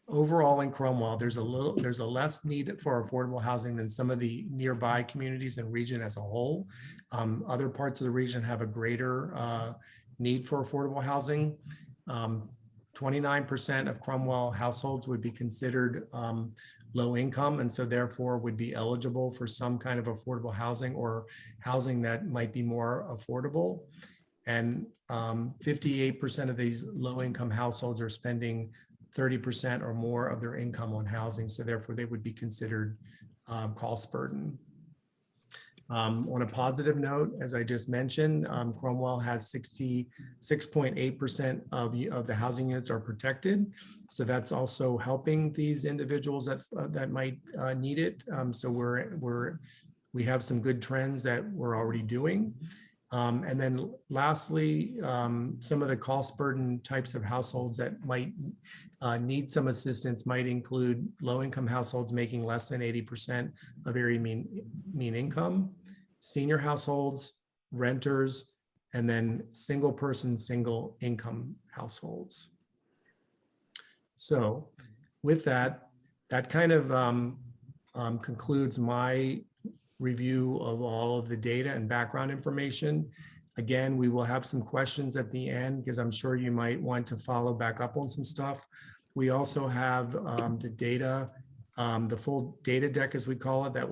Speaker 3: overall in Cromwell, there's a less need for affordable housing than some of the nearby communities and region as a whole. Other parts of the region have a greater need for affordable housing. 29% of Cromwell households would be considered low income, and so therefore would be eligible for some kind of affordable housing or housing that might be more affordable. And 58% of these low income households are spending 30% or more of their income on housing, so therefore they would be considered cost burden. On a positive note, as I just mentioned, Cromwell has 66.8% of the housing units are protected. So that's also helping these individuals that might need it. So we have some good trends that we're already doing. And then lastly, some of the cost burden types of households that might need some assistance might include low-income households making less than 80% of area mean income, senior households, renters, and then single person, single income households. So with that kind of concludes my review of all of the data and background information. Again, we will have some questions at the end because I'm sure you might want to follow back up on some stuff. We also have the data, the full data deck, as we call it, that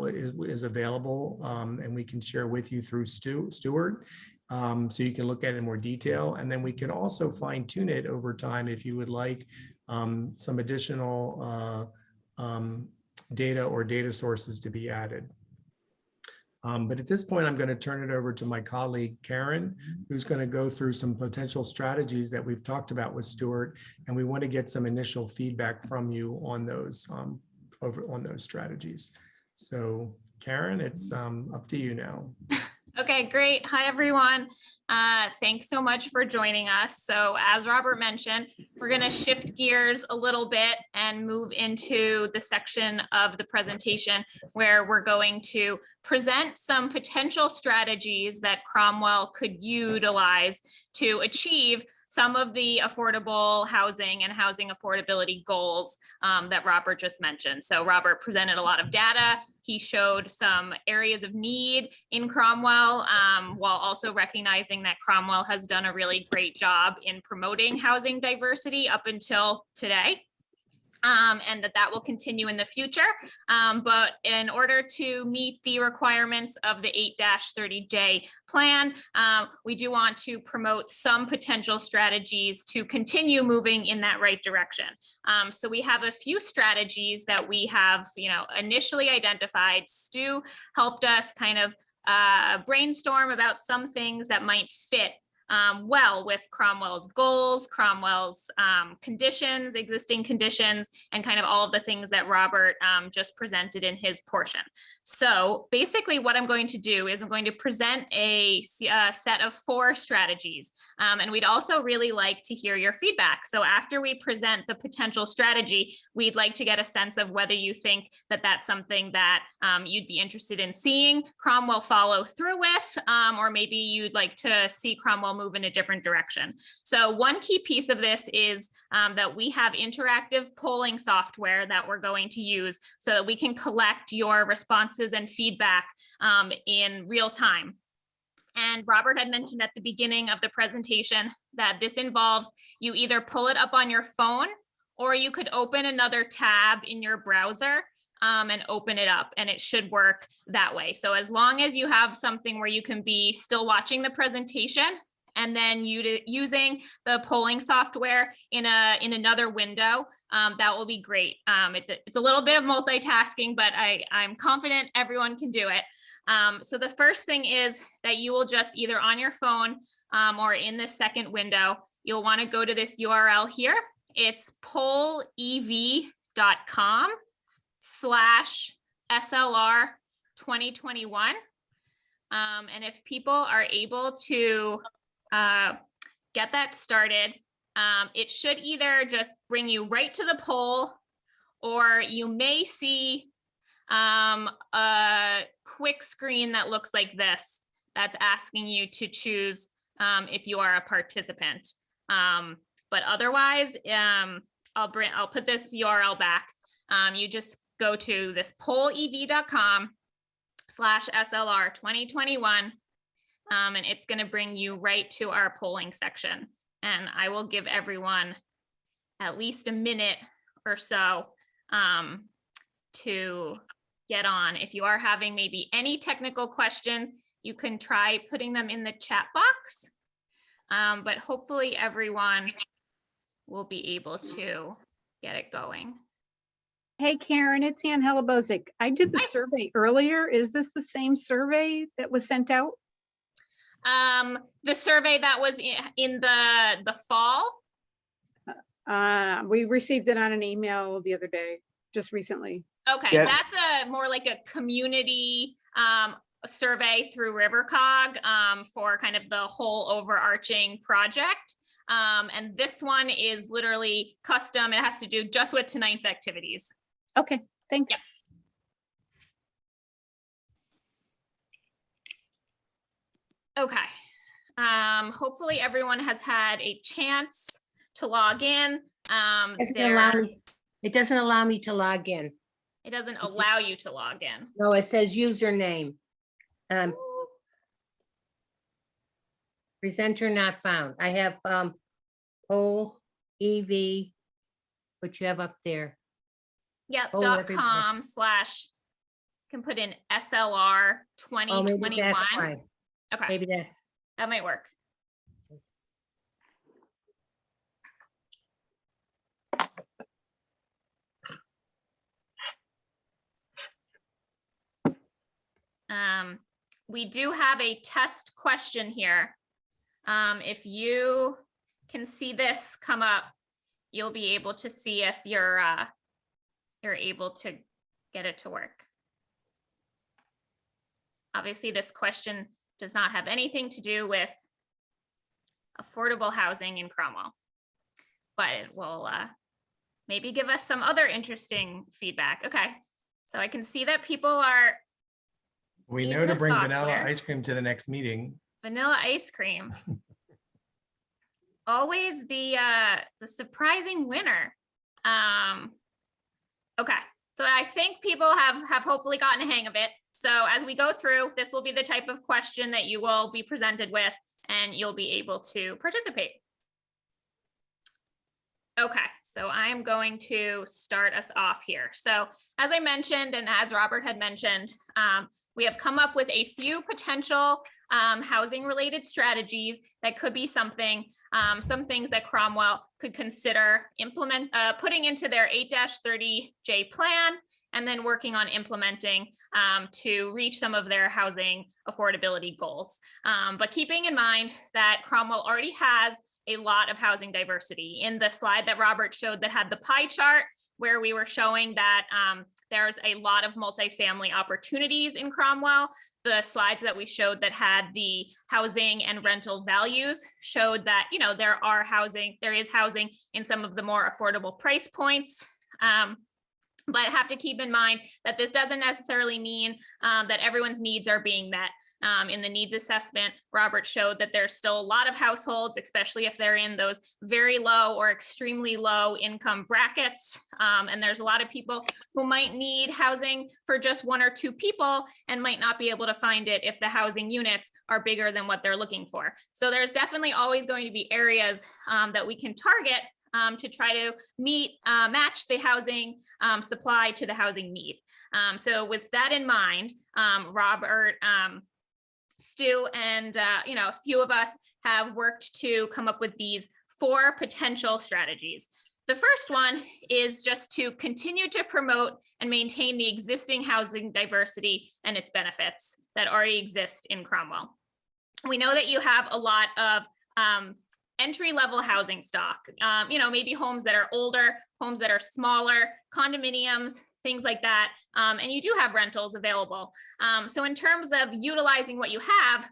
Speaker 3: is available and we can share with you through Stuart. So you can look at it in more detail. And then we can also fine tune it over time if you would like some additional data or data sources to be added. But at this point, I'm going to turn it over to my colleague, Karen, who's going to go through some potential strategies that we've talked about with Stuart. And we want to get some initial feedback from you on those strategies. So Karen, it's up to you now.
Speaker 4: Okay, great. Hi, everyone. Thanks so much for joining us. So as Robert mentioned, we're going to shift gears a little bit and move into the section of the presentation where we're going to present some potential strategies that Cromwell could utilize to achieve some of the affordable housing and housing affordability goals that Robert just mentioned. So Robert presented a lot of data. He showed some areas of need in Cromwell, while also recognizing that Cromwell has done a really great job in promoting housing diversity up until today. And that will continue in the future. But in order to meet the requirements of the 8-30J plan, we do want to promote some potential strategies to continue moving in that right direction. So we have a few strategies that we have, initially identified. Stu helped us kind of brainstorm about some things that might fit well with Cromwell's goals, Cromwell's conditions, existing conditions, and kind of all of the things that Robert just presented in his portion. So basically what I'm going to do is I'm going to present a set of 4 strategies. And we'd also really like to hear your feedback. So after we present the potential strategy, we'd like to get a sense of whether you think that that's something that you'd be interested in seeing Cromwell follow through with, or maybe you'd like to see Cromwell move in a different direction. So one key piece of this is that we have interactive polling software that we're going to use so that we can collect your responses and feedback in real time. And Robert had mentioned at the beginning of the presentation that this involves you either pull it up on your phone or you could open another tab in your browser and open it up, and it should work that way. So as long as you have something where you can be still watching the presentation and then using the polling software in another window, that will be great. It's a little bit of multitasking, but I'm confident everyone can do it. So the first thing is that you will just either on your phone or in the second window, you'll want to go to this URL here. It's pollev.com/SLR 2021. And if people are able to get that started, it should either just bring you right to the poll, or you may see a quick screen that looks like this that's asking you to choose if you are a participant. But otherwise, I'll put this URL back. You just go to this pollev.com/SLR 2021. And it's going to bring you right to our polling section. And I will give everyone at least a minute or so to get on. If you are having maybe any technical questions, you can try putting them in the chat box. But hopefully everyone will be able to get it going.
Speaker 15: Hey, Karen, it's Ann Helabozic. I did the survey earlier. Is this the same survey that was sent out?
Speaker 4: The survey that was in the fall.
Speaker 15: We received it on an email the other day, just recently.
Speaker 4: Okay,
Speaker 1: Yeah.
Speaker 4: That's more like a community survey through RiverCOG for kind of the whole overarching project. And this one is literally custom. It has to do just with tonight's activities.
Speaker 15: Okay, thanks.
Speaker 4: Yep. Okay. Hopefully everyone has had a chance to log in.
Speaker 5: It doesn't allow me to log in.
Speaker 4: It doesn't allow you to log in.
Speaker 5: No, it says username. Presenter not found. I have poll EV, what you have up there.
Speaker 4: Yep,
Speaker 5: Oh,
Speaker 4: .com/ can put in SLR
Speaker 5: Oh, maybe
Speaker 4: 2021.
Speaker 5: that's why.
Speaker 4: Okay,
Speaker 5: Maybe
Speaker 4: that might work. We do have a test question here. If you can see this come up, you'll be able to see if you're able to get it to work. Obviously, this question does not have anything to do with affordable housing in Cromwell, but it will maybe give us some other interesting feedback. Okay, so I can see that people are
Speaker 3: We
Speaker 4: Use
Speaker 3: know to
Speaker 4: the
Speaker 3: bring vanilla
Speaker 4: software.
Speaker 3: ice cream to the next meeting.
Speaker 4: vanilla ice cream. Always the surprising winner. Okay, so I think people have hopefully gotten a hang of it. So as we go through, this will be the type of question that you will be presented with, and you'll be able to participate. Okay, so I am going to start us off here. So as I mentioned, and as Robert had mentioned, we have come up with a few potential housing related strategies that could be something, some things that Cromwell could consider putting into their 8-30J plan, and then working on implementing to reach some of their housing affordability goals. But keeping in mind that Cromwell already has a lot of housing diversity. In the slide that Robert showed that had the pie chart, where we were showing that there's a lot of multifamily opportunities in Cromwell. The slides that we showed that had the housing and rental values showed that, you know, there is housing in some of the more affordable price points. But have to keep in mind that this doesn't necessarily mean that everyone's needs are being met. In the needs assessment, Robert showed that there's still a lot of households, especially if they're in those very low or extremely low income brackets. And there's a lot of people who might need housing for just 1 or 2 people and might not be able to find it if the housing units are bigger than what they're looking for. So there's definitely always going to be areas that we can target to try to match the housing supply to the housing need. So with that in mind, Robert, Stu, and a few of us have worked to come up with these 4 potential strategies. The first one is just to continue to promote and maintain the existing housing diversity and its benefits that already exist in Cromwell. We know that you have a lot of entry-level housing stock, maybe homes that are older, homes that are smaller, condominiums, things like that. And you do have rentals available. So in terms of utilizing what you have,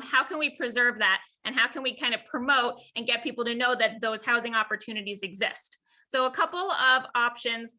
Speaker 4: how can we preserve that? And how can we kind of promote and get people to know that those housing opportunities exist? So a couple of options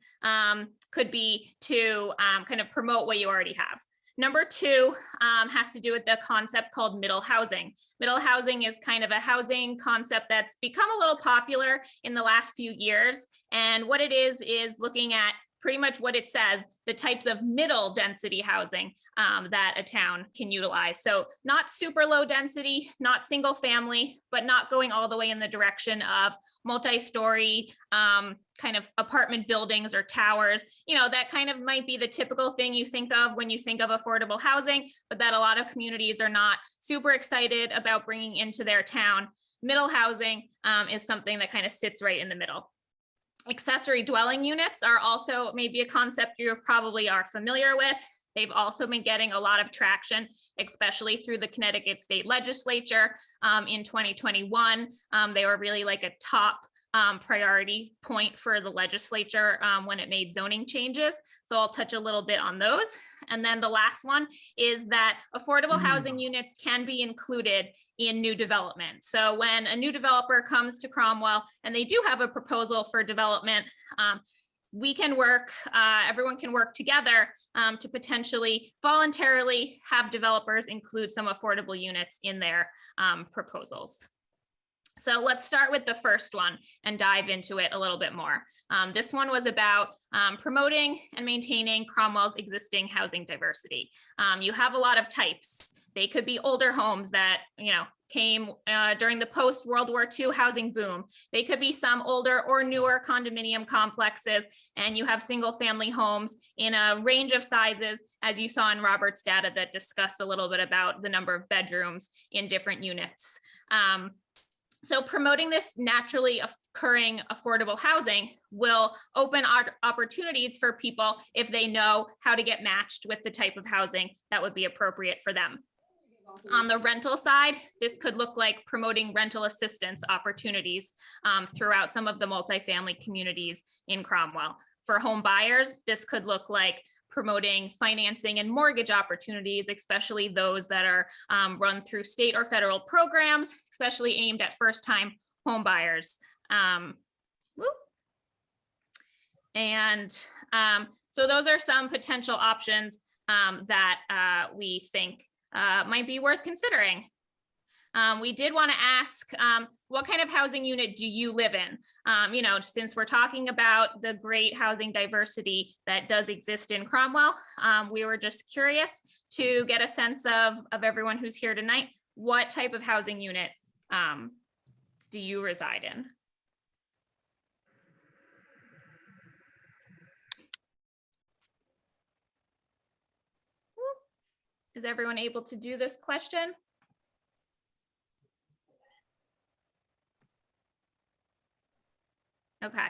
Speaker 4: could be to kind of promote what you already have. Number 2 has to do with the concept called middle housing. Middle housing is kind of a housing concept that's become a little popular in the last few years. And what it is looking at pretty much what it says, the types of middle density housing that a town can utilize. So not super low density, not single family, but not going all the way in the direction of multi-story kind of apartment buildings or towers. That kind of might be the typical thing you think of when you think of affordable housing, but that a lot of communities are not super excited about bringing into their town. Middle housing is something that kind of sits right in the middle. Accessory dwelling units are also maybe a concept you probably are familiar with. They've also been getting a lot of traction, especially through the Connecticut State Legislature in 2021. They were really like a top priority point for the legislature when it made zoning changes. So I'll touch a little bit on those. And then the last one is that affordable housing units can be included in new development. So when a new developer comes to Cromwell and they do have a proposal for development, we can work, everyone can work together to potentially voluntarily have developers include some affordable units in their proposals. So let's start with the first one and dive into it a little bit more. This one was about promoting and maintaining Cromwell's existing housing diversity. You have a lot of types. They could be older homes that, came during the post-World War II housing boom. They could be some older or newer condominium complexes, and you have single-family homes in a range of sizes, as you saw in Robert's data that discussed a little bit about the number of bedrooms in different units. So promoting this naturally occurring affordable housing will open opportunities for people if they know how to get matched with the type of housing that would be appropriate for them. On the rental side, this could look like promoting rental assistance opportunities throughout some of the multifamily communities in Cromwell. For home buyers, this could look like promoting financing and mortgage opportunities, especially those that are run through state or federal programs, especially aimed at first-time home buyers. So those are some potential options that we think might be worth considering. We did want to ask, what kind of housing unit do you live in? You know, since we're talking about the great housing diversity that does exist in Cromwell, we were just curious to get a sense of everyone who's here tonight. What type of housing unit do you reside in? Is everyone able to do this question? Okay,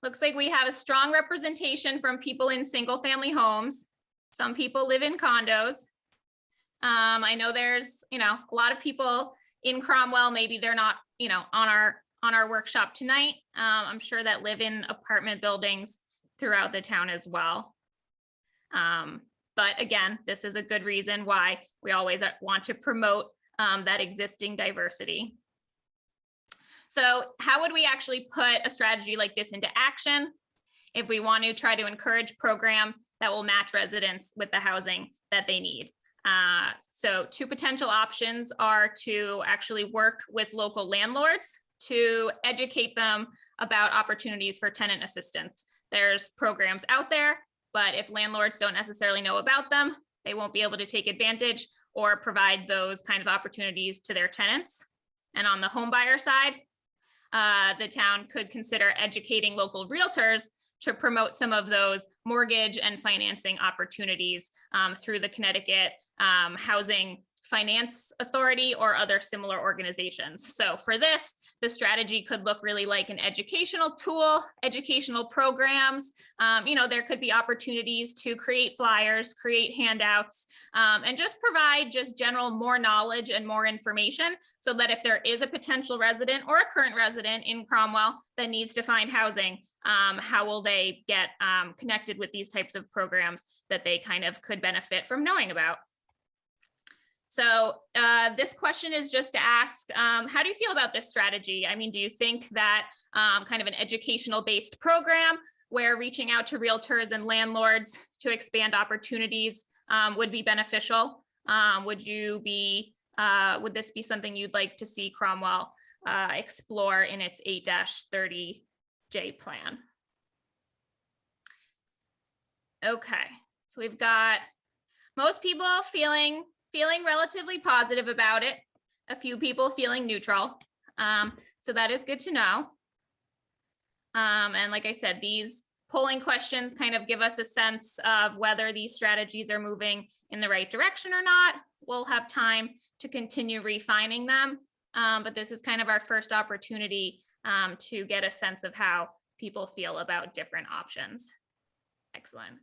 Speaker 4: looks like we have a strong representation from people in single family homes. Some people live in condos. I know there's, you know, a lot of people in Cromwell, maybe they're not, you know, on our workshop tonight. I'm sure that live in apartment buildings throughout the town as well. But again, this is a good reason why we always want to promote that existing diversity. So how would we actually put a strategy like this into action if we want to try to encourage programs that will match residents with the housing that they need? So two potential options are to actually work with local landlords to educate them about opportunities for tenant assistance. There's programs out there, but if landlords don't necessarily know about them, they won't be able to take advantage or provide those kind of opportunities to their tenants. And on the home buyer side, the town could consider educating local realtors to promote some of those mortgage and financing opportunities through the Connecticut Housing Finance Authority or other similar organizations. So for this, the strategy could look really like an educational tool, educational programs. You know, there could be opportunities to create flyers, create handouts, and just provide just general more knowledge and more information so that if there is a potential resident or a current resident in Cromwell that needs to find housing, how will they get connected with these types of programs that they kind of could benefit from knowing about? So this question is just to ask, how do you feel about this strategy? I mean, do you think that kind of an educational based program where reaching out to realtors and landlords to expand opportunities would be beneficial? Would this be something you'd like to see Cromwell explore in its 8-30J plan? Okay, so we've got most people feeling relatively positive about it, a few people feeling neutral. So that is good to know. And like I said, these polling questions kind of give us a sense of whether these strategies are moving in the right direction or not. We'll have time to continue refining them. But this is kind of our first opportunity to get a sense of how people feel about different options. Excellent.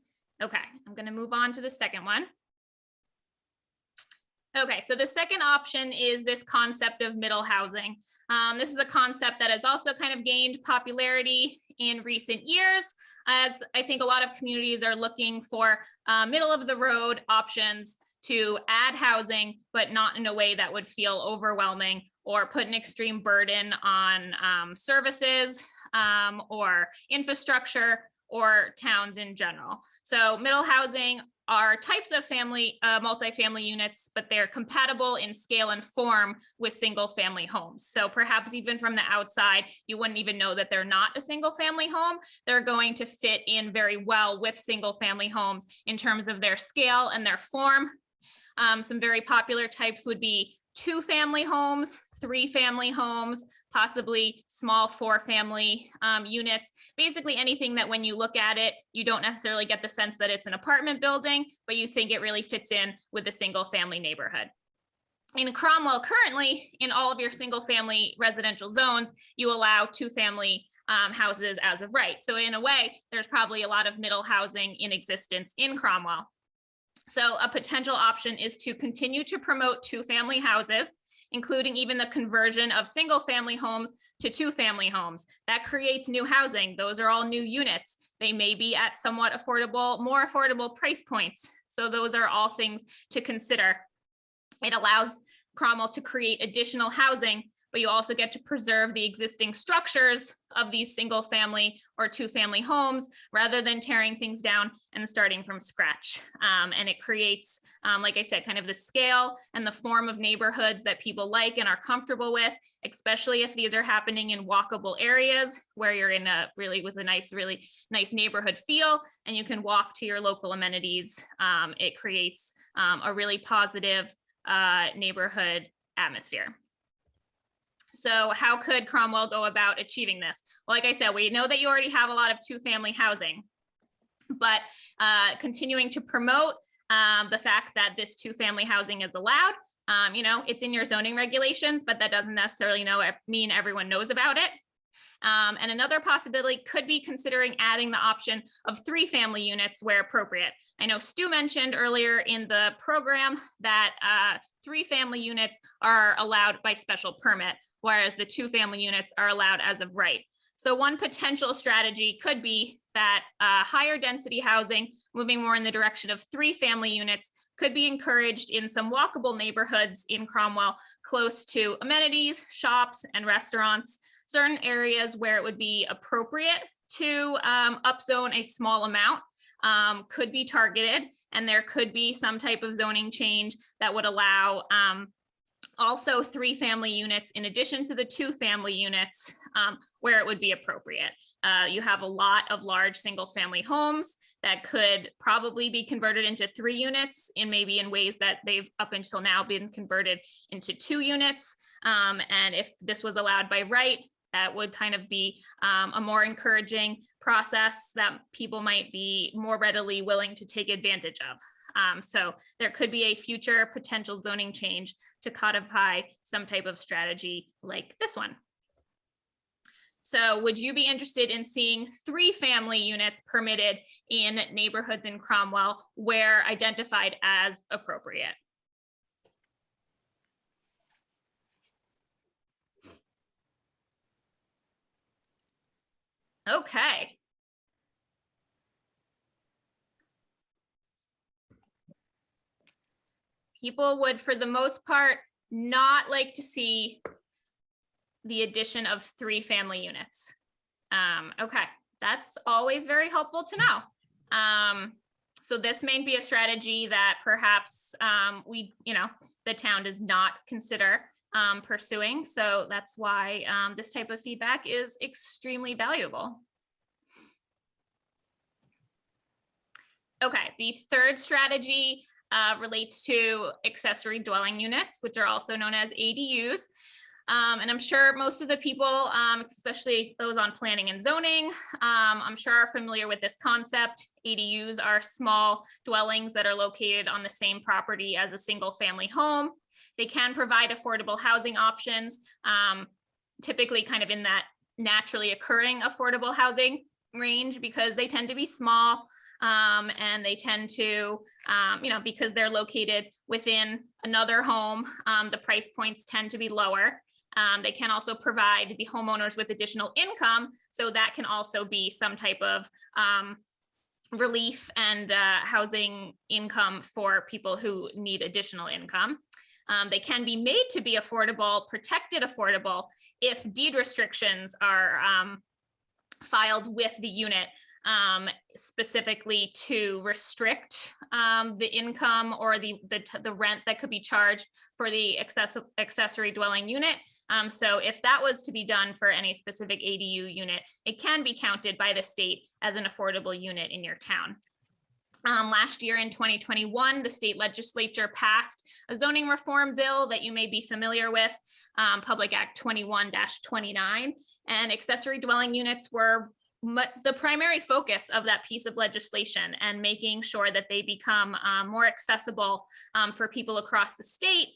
Speaker 4: Okay, I'm going to move on to the second one. Okay, so the second option is this concept of middle housing. This is a concept that has also kind of gained popularity in recent years, as I think a lot of communities are looking for middle of the road options to add housing, but not in a way that would feel overwhelming or put an extreme burden on services or infrastructure or towns in general. So middle housing are types of multifamily units, but they're compatible in scale and form with single family homes. So perhaps even from the outside, you wouldn't even know that they're not a single family home. They're going to fit in very well with single family homes in terms of their scale and their form. Some very popular types would be 2-family homes, 3-family homes, possibly small 4-family units, basically anything that when you look at it, you don't necessarily get the sense that it's an apartment building, but you think it really fits in with a single family neighborhood. In Cromwell, currently, in all of your single family residential zones, you allow 2-family houses as of right. So in a way, there's probably a lot of middle housing in existence in Cromwell. So a potential option is to continue to promote 2-family houses including even the conversion of single-family homes to two-family homes. That creates new housing. Those are all new units. They may be at somewhat affordable, more affordable price points. So those are all things to consider. It allows Cromwell to create additional housing, but you also get to preserve the existing structures of these single family or two family homes rather than tearing things down and starting from scratch. And it creates, like I said, kind of the scale and the form of neighborhoods that people like and are comfortable with, especially if these are happening in walkable areas where you're in a really nice neighborhood feel and you can walk to your local amenities. It creates a really positive neighborhood atmosphere. So how could Cromwell go about achieving this? Well, like I said, we know that you already have a lot of two-family housing, but continuing to promote the fact that this two-family housing is allowed. It's in your zoning regulations, but that doesn't necessarily mean everyone knows about it. And another possibility could be considering adding the option of three-family units where appropriate. I know Stu mentioned earlier in the program that three-family units are allowed by special permit, whereas the two-family units are allowed as of right. So one potential strategy could be that higher density housing, moving more in the direction of three-family units, could be encouraged in some walkable neighborhoods in Cromwell, close to amenities, shops, and restaurants. Certain areas where it would be appropriate to upzone a small amount could be targeted, and there could be some type of zoning change that would allow also three-family units in addition to the two-family units where it would be appropriate. You have a lot of large single-family homes that could probably be converted into 3 units in ways that they've up until now been converted into 2 units. And if this was allowed by right, that would kind of be a more encouraging process that people might be more readily willing to take advantage of. So there could be a future potential zoning change to codify some type of strategy like this one. So would you be interested in seeing 3-family units permitted in neighborhoods in Cromwell where identified as appropriate? Okay. People would, for the most part, not like to see the addition of 3-family units. Okay, that's always very helpful to know. So this may be a strategy that perhaps the town does not consider pursuing. So that's why this type of feedback is extremely valuable. Okay, the third strategy relates to accessory dwelling units, which are also known as ADUs. And I'm sure most of the people, especially those on planning and zoning, I'm sure are familiar with this concept. ADUs are small dwellings that are located on the same property as a single family home. They can provide affordable housing options, typically kind of in that naturally occurring affordable housing range because they tend to be small. And they tend to, because they're located within another home, the price points tend to be lower. They can also provide the homeowners with additional income. So that can also be some type of relief and housing income for people who need additional income. They can be made to be affordable, protected affordable, if deed restrictions are filed with the unit, specifically to restrict the income or the rent that could be charged for the accessory dwelling unit. So if that was to be done for any specific ADU unit, it can be counted by the state as an affordable unit in your town. Last year in 2021, the state legislature passed a zoning reform bill that you may be familiar with, Public Act 21-29, and accessory dwelling units were the primary focus of that piece of legislation, and making sure that they become more accessible for people across the state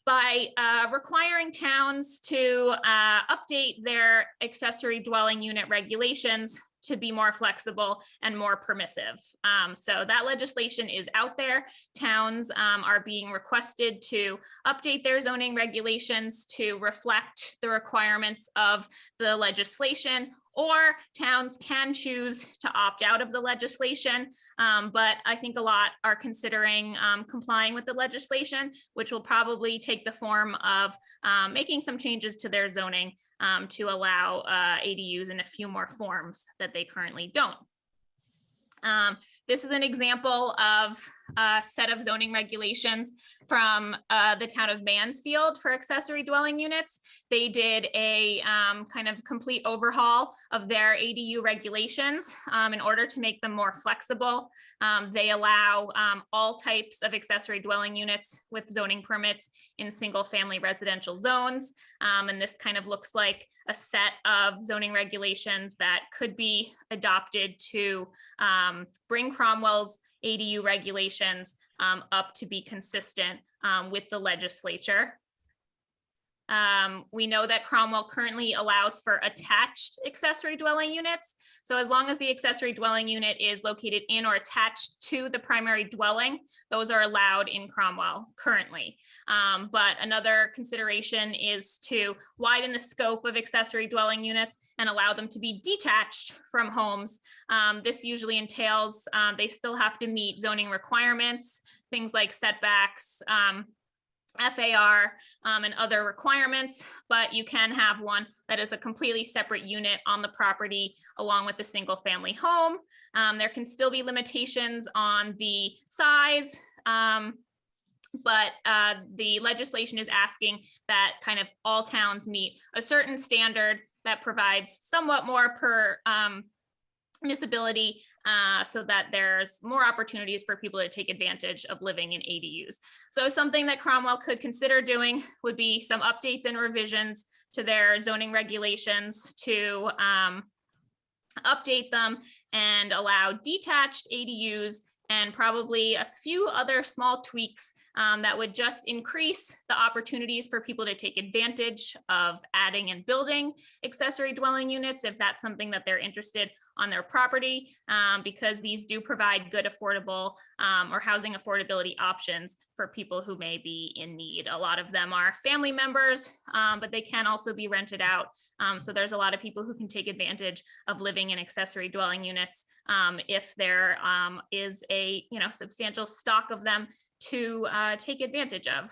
Speaker 4: by requiring towns to update their accessory dwelling unit regulations to be more flexible and more permissive. So that legislation is out there. Towns are being requested to update their zoning regulations to reflect the requirements of the legislation, or towns can choose to opt out of the legislation. But I think a lot are considering complying with the legislation, which will probably take the form of making some changes to their zoning to allow ADUs in a few more forms that they currently don't. This is an example of a set of zoning regulations from the town of Mansfield for accessory dwelling units. They did a kind of complete overhaul of their ADU regulations in order to make them more flexible. They allow all types of accessory dwelling units with zoning permits in single family residential zones. And this kind of looks like a set of zoning regulations that could be adopted to bring Cromwell's ADU regulations up to be consistent with the legislature. We know that Cromwell currently allows for attached accessory dwelling units. So as long as the accessory dwelling unit is located in or attached to the primary dwelling, those are allowed in Cromwell currently. But another consideration is to widen the scope of accessory dwelling units and allow them to be detached from homes. This usually entails they still have to meet zoning requirements, things like setbacks, FAR and other requirements, but you can have one that is a completely separate unit on the property along with a single family home. There can still be limitations on the size, but the legislation is asking that kind of all towns meet a certain standard that provides somewhat more permissibility so that there's more opportunities for people to take advantage of living in ADUs. So something that Cromwell could consider doing would be some updates and revisions to their zoning regulations to update them and allow detached ADUs, and probably a few other small tweaks that would just increase the opportunities for people to take advantage of adding and building accessory dwelling units if that's something that they're interested on their property, because these do provide good affordable or housing affordability options for people who may be in need. A lot of them are family members, but they can also be rented out. So there's a lot of people who can take advantage of living in accessory dwelling units if there is a substantial stock of them to take advantage of.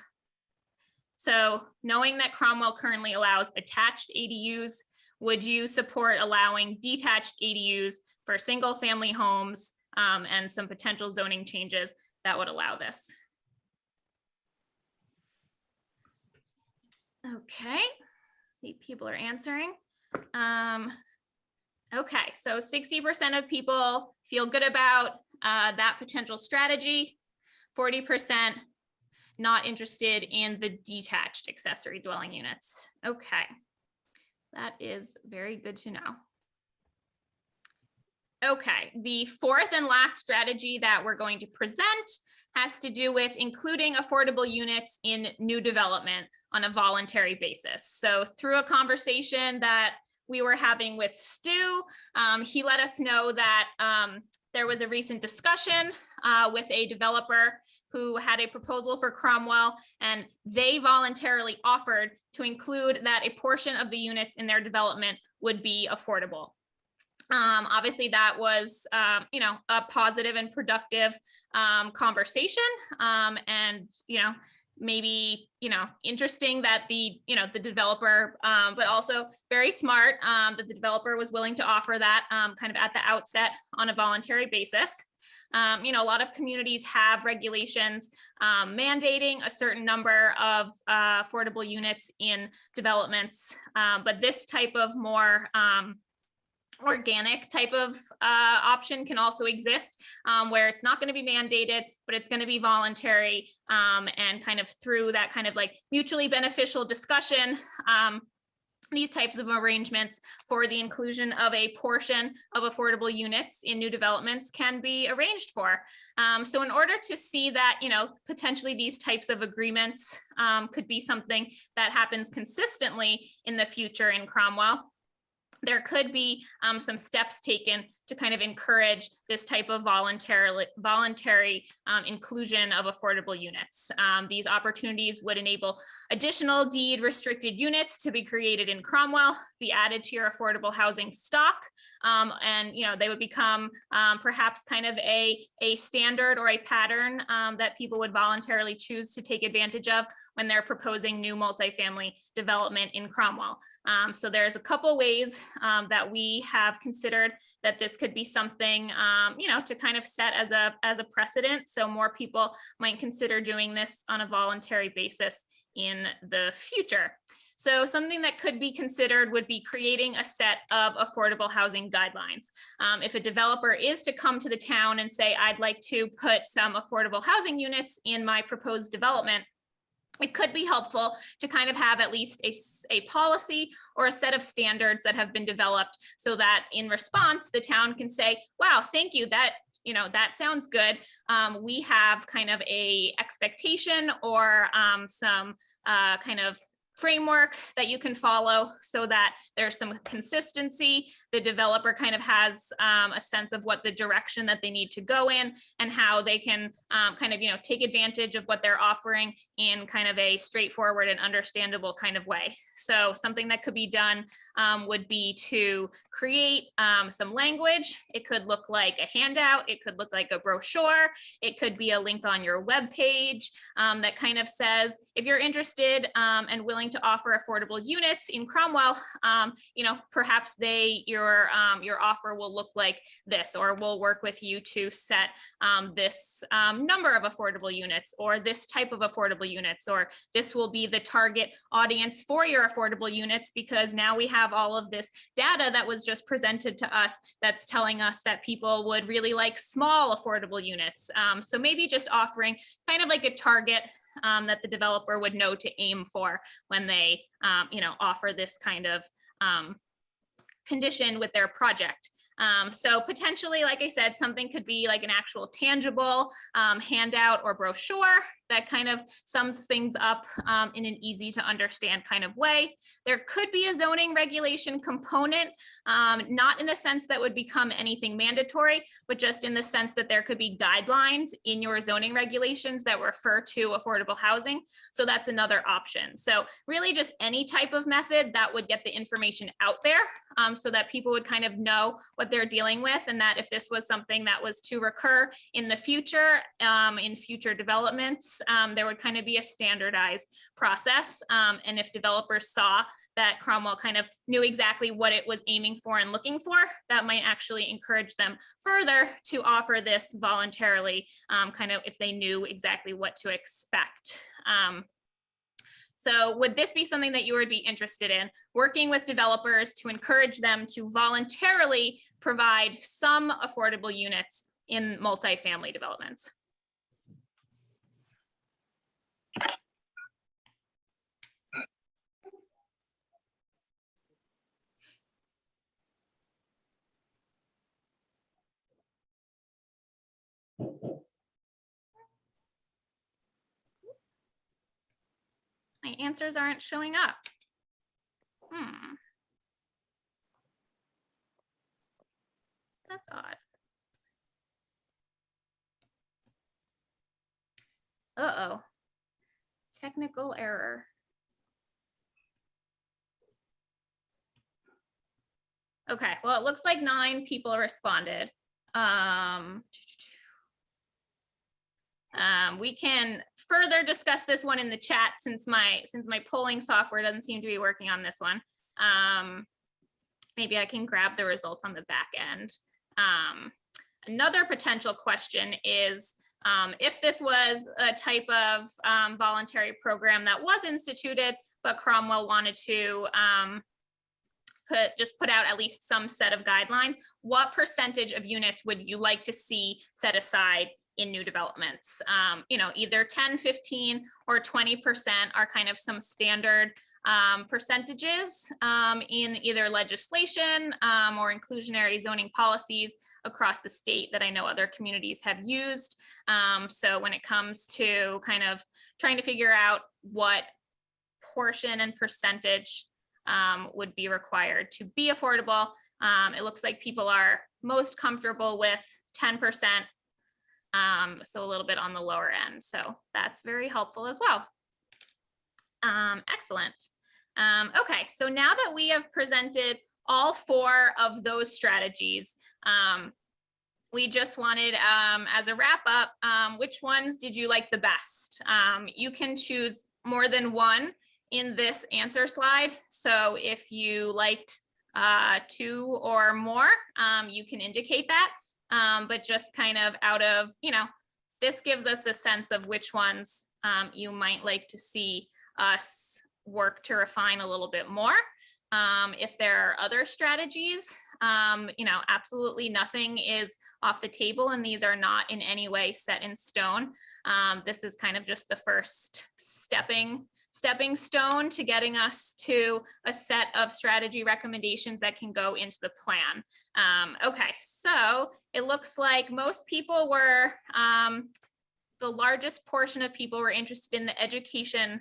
Speaker 4: So knowing that Cromwell currently allows attached ADUs, would you support allowing detached ADUs for single family homes and some potential zoning changes that would allow this? Okay, see, people are answering. Okay, so 60% of people feel good about that potential strategy. 40% not interested in the detached accessory dwelling units. Okay, that is very good to know. Okay, the fourth and last strategy that we're going to present has to do with including affordable units in new development on a voluntary basis. So through a conversation that we were having with Stu, he let us know that there was a recent discussion with a developer who had a proposal for Cromwell, and they voluntarily offered to include that a portion of the units in their development would be affordable. Obviously that was, a positive and productive conversation, and, maybe, interesting that the developer, but also very smart that the developer was willing to offer that kind of at the outset on a voluntary basis. A lot of communities have regulations mandating a certain number of affordable units in developments, but this type of more organic type of option can also exist where it's not going to be mandated, but it's going to be voluntary, and kind of through that kind of like mutually beneficial discussion, these types of arrangements for the inclusion of a portion of affordable units in new developments can be arranged for. So in order to see that, potentially these types of agreements could be something that happens consistently in the future in Cromwell, there could be some steps taken to kind of encourage this type of voluntary inclusion of affordable units. These opportunities would enable additional deed restricted units to be created in Cromwell, be added to your affordable housing stock, and they would become perhaps kind of a standard or a pattern that people would voluntarily choose to take advantage of when they're proposing new multifamily development in Cromwell. So there's a couple ways that we have considered that this could be something, to kind of set as a precedent. So more people might consider doing this on a voluntary basis in the future. So something that could be considered would be creating a set of affordable housing guidelines. If a developer is to come to the town and say, I'd like to put some affordable housing units in my proposed development, it could be helpful to kind of have at least a policy or a set of standards that have been developed so that in response, the town can say, wow, thank you, that sounds good. We have kind of a expectation or some kind of framework that you can follow so that there's some consistency. The developer kind of has a sense of what the direction that they need to go in and how they can kind of, take advantage of what they're offering in kind of a straightforward and understandable kind of way. So something that could be done would be to create some language. It could look like a handout. It could look like a brochure. It could be a link on your webpage that kind of says, if you're interested and willing to offer affordable units in Cromwell, perhaps your offer will look like this, or we'll work with you to set this number of affordable units, or this type of affordable units, or this will be the target audience for your affordable units, because now we have all of this data that was just presented to us that's telling us that people would really like small affordable units. So maybe just offering kind of like a target that the developer would know to aim for when they, offer this kind of condition with their project. So potentially, like I said, something could be like an actual tangible handout or brochure that kind of sums things up in an easy to understand kind of way. There could be a zoning regulation component, not in the sense that would become anything mandatory, but just in the sense that there could be guidelines in your zoning regulations that refer to affordable housing. So that's another option. So really just any type of method that would get the information out there so that people would kind of know what they're dealing with, and that if this was something that was to recur in the future, in future developments, there would kind of be a standardized process. And if developers saw that Cromwell kind of knew exactly what it was aiming for and looking for, that might actually encourage them further to offer this voluntarily, kind of if they knew exactly what to expect. So would this be something that you would be interested in, working with developers to encourage them to voluntarily provide some affordable units in multifamily developments? My answers aren't showing up. That's odd. Uh-oh. Technical error. Okay, well, it looks like 9 people responded. We can further discuss this one in the chat since my polling software doesn't seem to be working on this one. Maybe I can grab the results on the back end. Another potential question is, if this was a type of voluntary program that was instituted, but Cromwell wanted to put out at least some set of guidelines, what percentage of units would you like to see set aside in new developments? Either 10, 15, or 20% are kind of some standard percentages in either legislation or inclusionary zoning policies across the state that I know other communities have used. So when it comes to kind of trying to figure out what portion and percentage would be required to be affordable. It looks like people are most comfortable with 10%. So a little bit on the lower end. So that's very helpful as well. Excellent. Okay, so now that we have presented all 4 of those strategies, we just wanted, as a wrap up, which ones did you like the best? You can choose more than one in this answer slide. So if you liked 2 or more, you can indicate that. But just kind of out of, this gives us a sense of which ones you might like to see us work to refine a little bit more. If there are other strategies, absolutely nothing is off the table, and these are not in any way set in stone. This is kind of just the first stepping stone to getting us to a set of strategy recommendations that can go into the plan. Okay, so it looks like most people were, the largest portion of people were interested in the education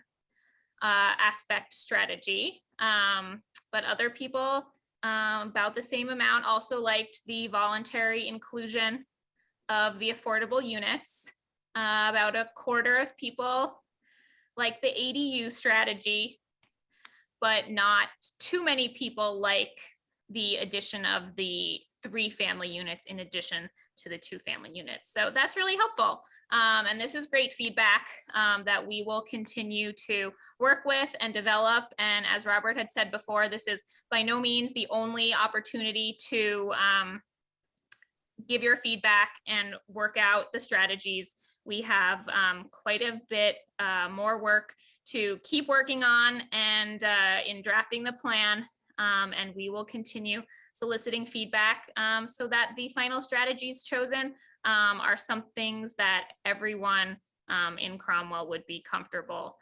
Speaker 4: aspect strategy, but other people, about the same amount, also liked the voluntary inclusion of the affordable units. About a quarter of people like the ADU strategy, but not too many people like the addition of the 3-family units in addition to the 2-family units. So that's really helpful. And this is great feedback that we will continue to work with and develop. And as Robert had said before, this is by no means the only opportunity to give your feedback and work out the strategies. We have quite a bit more work to keep working on and in drafting the plan, and we will continue soliciting feedback so that the final strategies chosen are some things that everyone in Cromwell would be comfortable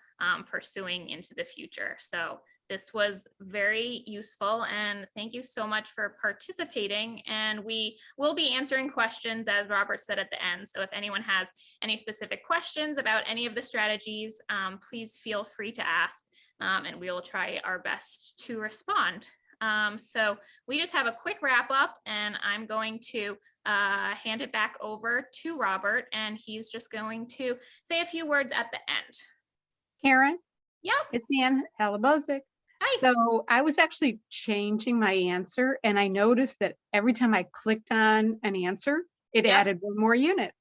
Speaker 4: pursuing into the future. So this was very useful, and thank you so much for participating. And we will be answering questions, as Robert said at the end. So if anyone has any specific questions about any of the strategies, please feel free to ask, and we will try our best to respond. So we just have a quick wrap up, and I'm going to hand it back over to Robert, and he's just going to say a few words at the end.
Speaker 15: Karen?
Speaker 4: Yep.
Speaker 15: It's Ann Alabozic.
Speaker 4: Hi.
Speaker 15: So I was actually changing my answer, and I noticed that every time I clicked on an answer, it added one more unit.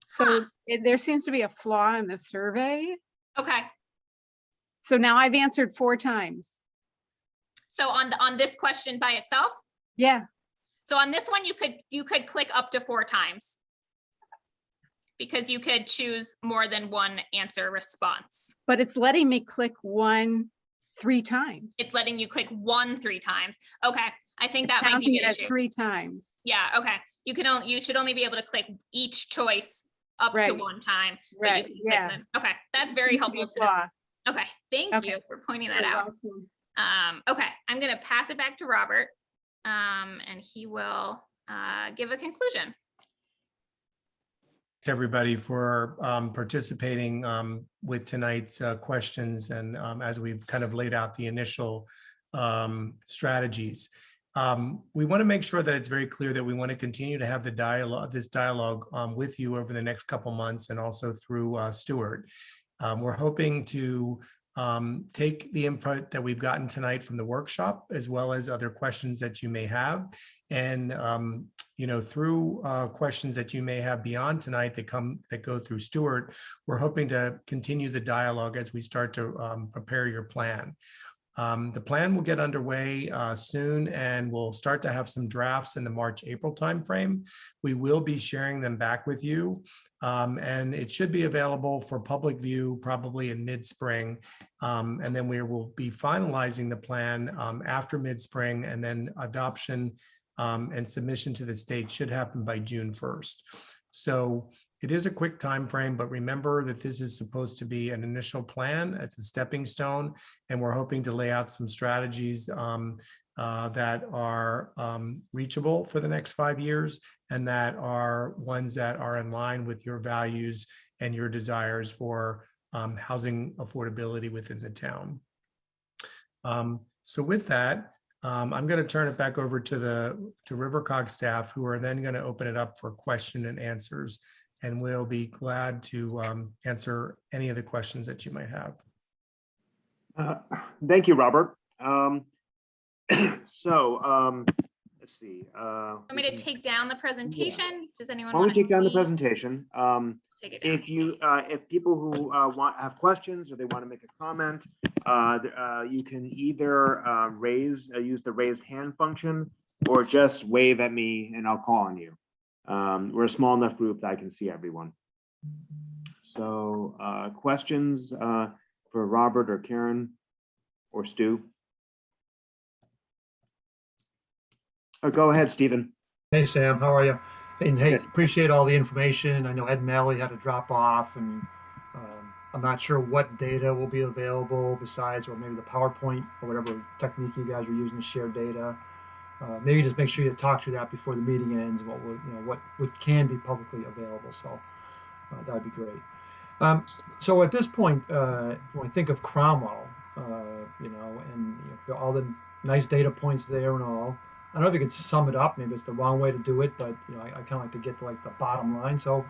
Speaker 15: So there seems to be a flaw in the survey.
Speaker 4: Okay.
Speaker 15: So now I've answered 4 times.
Speaker 4: So on this question by itself?
Speaker 15: Yeah.
Speaker 4: So on this one, you could click up to 4 times, because you could choose more than one answer response.
Speaker 15: But it's letting me click 1 3 times.
Speaker 4: It's letting you click 1 3 times. Okay, I think
Speaker 15: It's
Speaker 4: that might
Speaker 15: counting
Speaker 4: be
Speaker 15: it
Speaker 4: the
Speaker 15: as
Speaker 4: issue.
Speaker 15: 3 times.
Speaker 4: Yeah, okay. You should only be able to click each choice up to
Speaker 15: Right.
Speaker 4: 1 time. but
Speaker 15: Right,
Speaker 4: you can click
Speaker 15: yeah.
Speaker 4: them. Okay, that's very
Speaker 15: Seems to be a
Speaker 4: helpful to know.
Speaker 15: flaw.
Speaker 4: Okay, thank
Speaker 15: Okay.
Speaker 4: you for pointing that
Speaker 15: You're
Speaker 4: out.
Speaker 15: welcome.
Speaker 4: Okay, I'm gonna pass it back to Robert, and he will give a conclusion.
Speaker 3: Thanks, everybody, for participating with tonight's questions, and as we've kind of laid out the initial strategies. We want to make sure that it's very clear that we want to continue to have this dialogue with you over the next couple months, and also through Stuart. We're hoping to take the input that we've gotten tonight from the workshop, as well as other questions that you may have, and through questions that you may have beyond tonight that go through Stuart. We're hoping to continue the dialogue as we start to prepare your plan. The plan will get underway soon, and we'll start to have some drafts in the March-April timeframe. We will be sharing them back with you, and it should be available for public view probably in mid-spring. And then we will be finalizing the plan after mid-spring, and then adoption and submission to the state should happen by June 1st. So it is a quick time frame, but remember that this is supposed to be an initial plan. It's a stepping stone, and we're hoping to lay out some strategies that are reachable for the next 5 years, and that are ones that are in line with your values and your desires for housing affordability within the town. So with that, I'm going to turn it back over to RiverCOG staff, who are then going to open it up for question and answers. And we'll be glad to answer any of the questions that you might have.
Speaker 1: Thank you, Robert. Let's see.
Speaker 4: Want me to take down the presentation? Does anyone
Speaker 1: Why don't
Speaker 4: want
Speaker 1: we
Speaker 4: to
Speaker 1: take down the
Speaker 4: see?
Speaker 1: presentation?
Speaker 4: Take it down.
Speaker 1: If people who have questions or they want to make a comment, you can either use the raised hand function or just wave at me and I'll call on you. We're a small enough group that I can see everyone. So questions for Robert or Karen or Stu? Oh, go ahead, Stephen.
Speaker 14: Hey, Sam, how are you? And hey,
Speaker 1: Good.
Speaker 14: appreciate all the information. I know Ed Malley had to drop off, and I'm not sure what data will be available besides, or maybe the PowerPoint or whatever technique you guys are using to share data. Maybe just make sure you talk through that before the meeting ends, and what can be publicly available. So that would be great. So at this point, when I think of Cromwell, and all the nice data points there and all, I don't know if you could sum it up. Maybe it's the wrong way to do it, but I kind of like to get to like the bottom line. So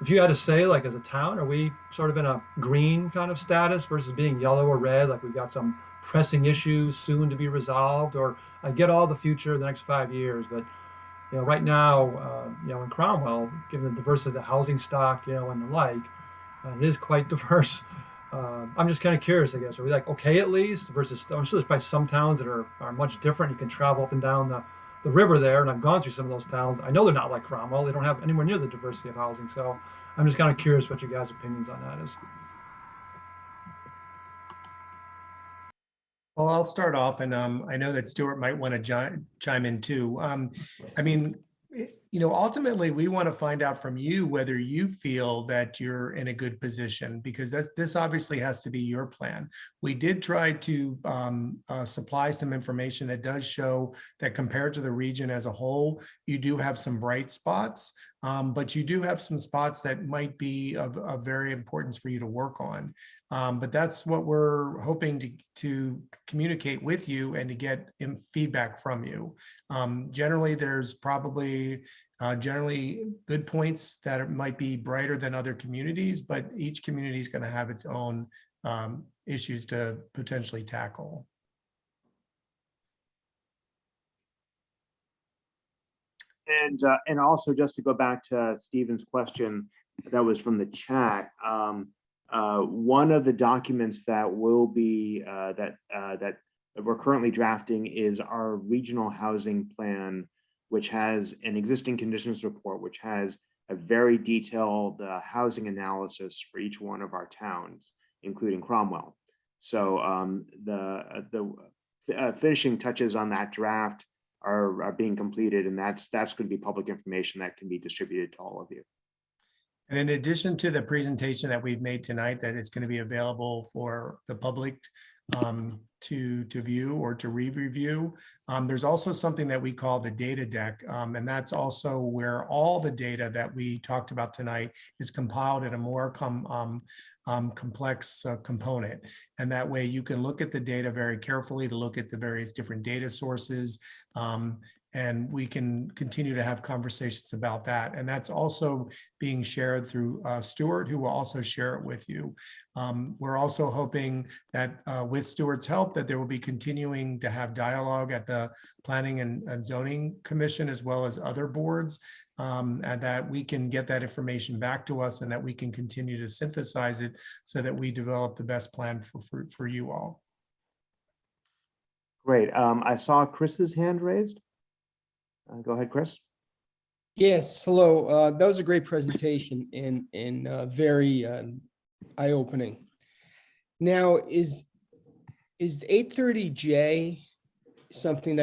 Speaker 14: if you had to say, like, as a town, are we sort of in a green kind of status versus being yellow or red? Like we've got some pressing issues soon to be resolved, or I get all the future, the next 5 years, but right now, in Cromwell, given the diversity of the housing stock, and the like, it is quite diverse. I'm just kind of curious, I guess. Are we like okay at least versus? I'm sure there's probably some towns that are much different. You can travel up and down the river there, and I've gone through some of those towns. I know they're not like Cromwell. They don't have anywhere near the diversity of housing. So I'm just kind of curious what you guys' opinions on that is.
Speaker 3: Well, I'll start off, and I know that Stuart might want to chime in too. I mean, ultimately, we want to find out from you whether you feel that you're in a good position, because this obviously has to be your plan. We did try to supply some information that does show that compared to the region as a whole, you do have some bright spots, but you do have some spots that might be of very importance for you to work on. But that's what we're hoping to communicate with you and to get feedback from you. Generally, there's probably generally good points that might be brighter than other communities, but each community is going to have its own issues to potentially tackle.
Speaker 1: And also, just to go back to Stephen's question that was from the chat, one of the documents that will be that we're currently drafting is our regional housing plan, which has an existing conditions report, which has a very detailed housing analysis for each one of our towns, including Cromwell. So the finishing touches on that draft are being completed, and that's going to be public information that can be distributed to all of you.
Speaker 3: And in addition to the presentation that we've made tonight, that it's going to be available for the public to view or to re-review, there's also something that we call the data deck, and that's also where all the data that we talked about tonight is compiled in a more complex component. And that way you can look at the data very carefully to look at the various different data sources, and we can continue to have conversations about that. And that's also being shared through Stuart, who will also share it with you. We're also hoping that with Stuart's help, that there will be continuing to have dialogue at the Planning and Zoning Commission, as well as other boards, and that we can get that information back to us, and that we can continue to synthesize it so that we develop the best plan for you all.
Speaker 1: Great. I saw Chris's hand raised. Go ahead, Chris.
Speaker 6: Yes, hello. That was a great presentation and very eye-opening. Now, is 830J something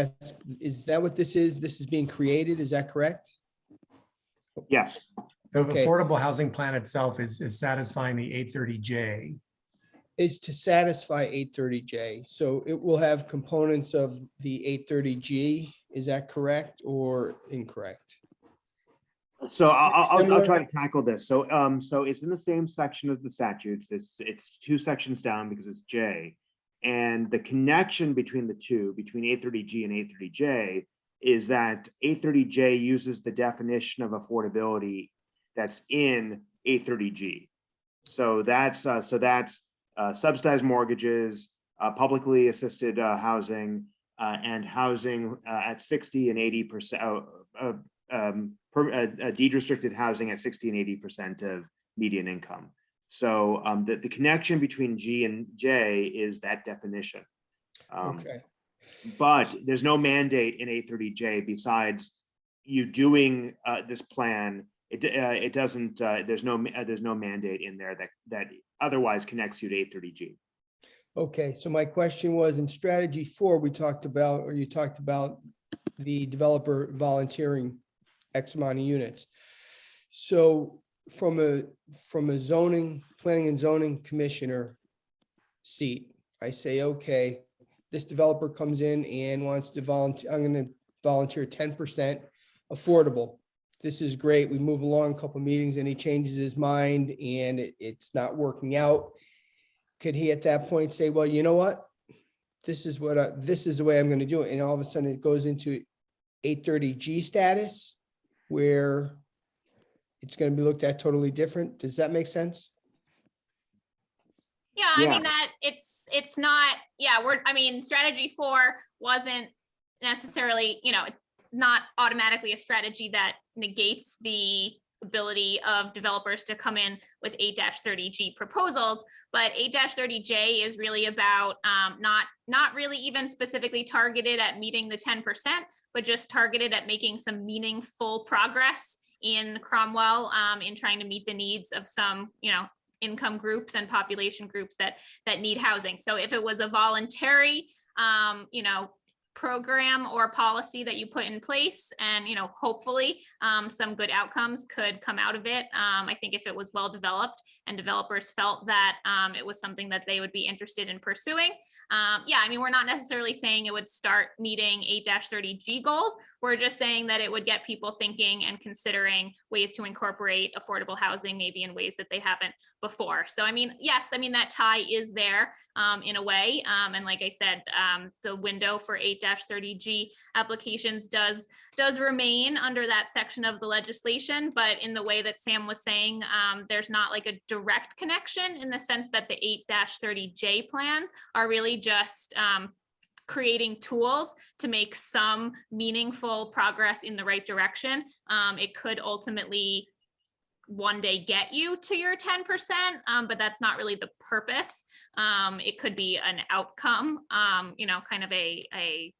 Speaker 6: is that what this is? This is being created, is that correct?
Speaker 1: Yes.
Speaker 3: The
Speaker 6: Okay.
Speaker 3: affordable housing plan itself is satisfying the 830J.
Speaker 6: Is to satisfy 830J. So it will have components of the 830G. Is that correct or incorrect?
Speaker 1: So I'll try to tackle this. So so it's in the same section of the statutes. It's two sections down because it's J, And the connection between the two, between 830G and 830J, is that 830J uses the definition of affordability that's in 830G. So that's subsidized mortgages, publicly assisted housing, and housing at 60 and 80%, deed restricted housing at 60 and 80% of median income. So the connection between G and J is that definition.
Speaker 6: Okay.
Speaker 1: But there's no mandate in 830J besides you doing this plan. It doesn't. There's no mandate in there that otherwise connects you to 830G.
Speaker 6: Okay, so my question was, in strategy 4, you talked about the developer volunteering X amount of units. So from a planning and zoning commissioner seat, I say, okay, this developer comes in and wants to volunteer, I'm going to volunteer 10% affordable. This is great. We move along a couple of meetings and he changes his mind and it's not working out. Could he at that point say, well, you know what? This is the way I'm going to do it. And all of a sudden it goes into 830G status where it's going to be looked at totally different. Does that make sense?
Speaker 4: Yeah, I mean that it's not, strategy 4 wasn't necessarily, not automatically a strategy that negates the ability of developers to come in with 8-30G proposals, but 8-30J is really about not really even specifically targeted at meeting the 10%, but just targeted at making some meaningful progress in Cromwell in trying to meet the needs of some, income groups and population groups that need housing. So if it was a voluntary, program or policy that you put in place and, hopefully some good outcomes could come out of it. I think if it was well developed and developers felt that it was something that they would be interested in pursuing. We're not necessarily saying it would start meeting 8-30G goals. We're just saying that it would get people thinking and considering ways to incorporate affordable housing, maybe in ways that they haven't before. So, yes, that tie is there in a way. And like I said, the window for 8-30G applications does remain under that section of the legislation, but in the way that Sam was saying, there's not like a direct connection in the sense that the 8-30J plans are really just creating tools to make some meaningful progress in the right direction. It could ultimately one day get you to your 10%, but that's not really the purpose. It could be an outcome, kind of a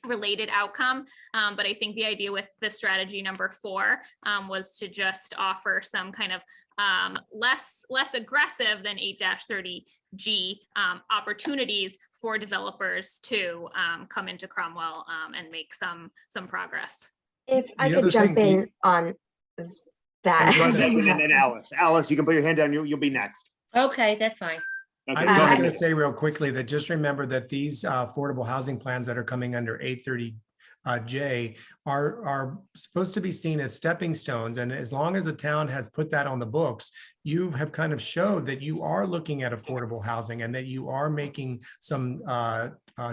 Speaker 4: related outcome. But I think the idea with the strategy number 4 was to just offer some kind of less aggressive than 8-30G opportunities for developers to come into Cromwell and make some progress.
Speaker 16: If I could jump in on that.
Speaker 1: And then Alice, you can put your hand down. You'll be next.
Speaker 5: Okay, that's fine.
Speaker 1: Okay,
Speaker 3: I was just going to say real quickly that just remember that these affordable housing plans that are coming under 830J are supposed to be seen as stepping stones. And as long as the town has put that on the books, you have kind of showed that you are looking at affordable housing and that you are making some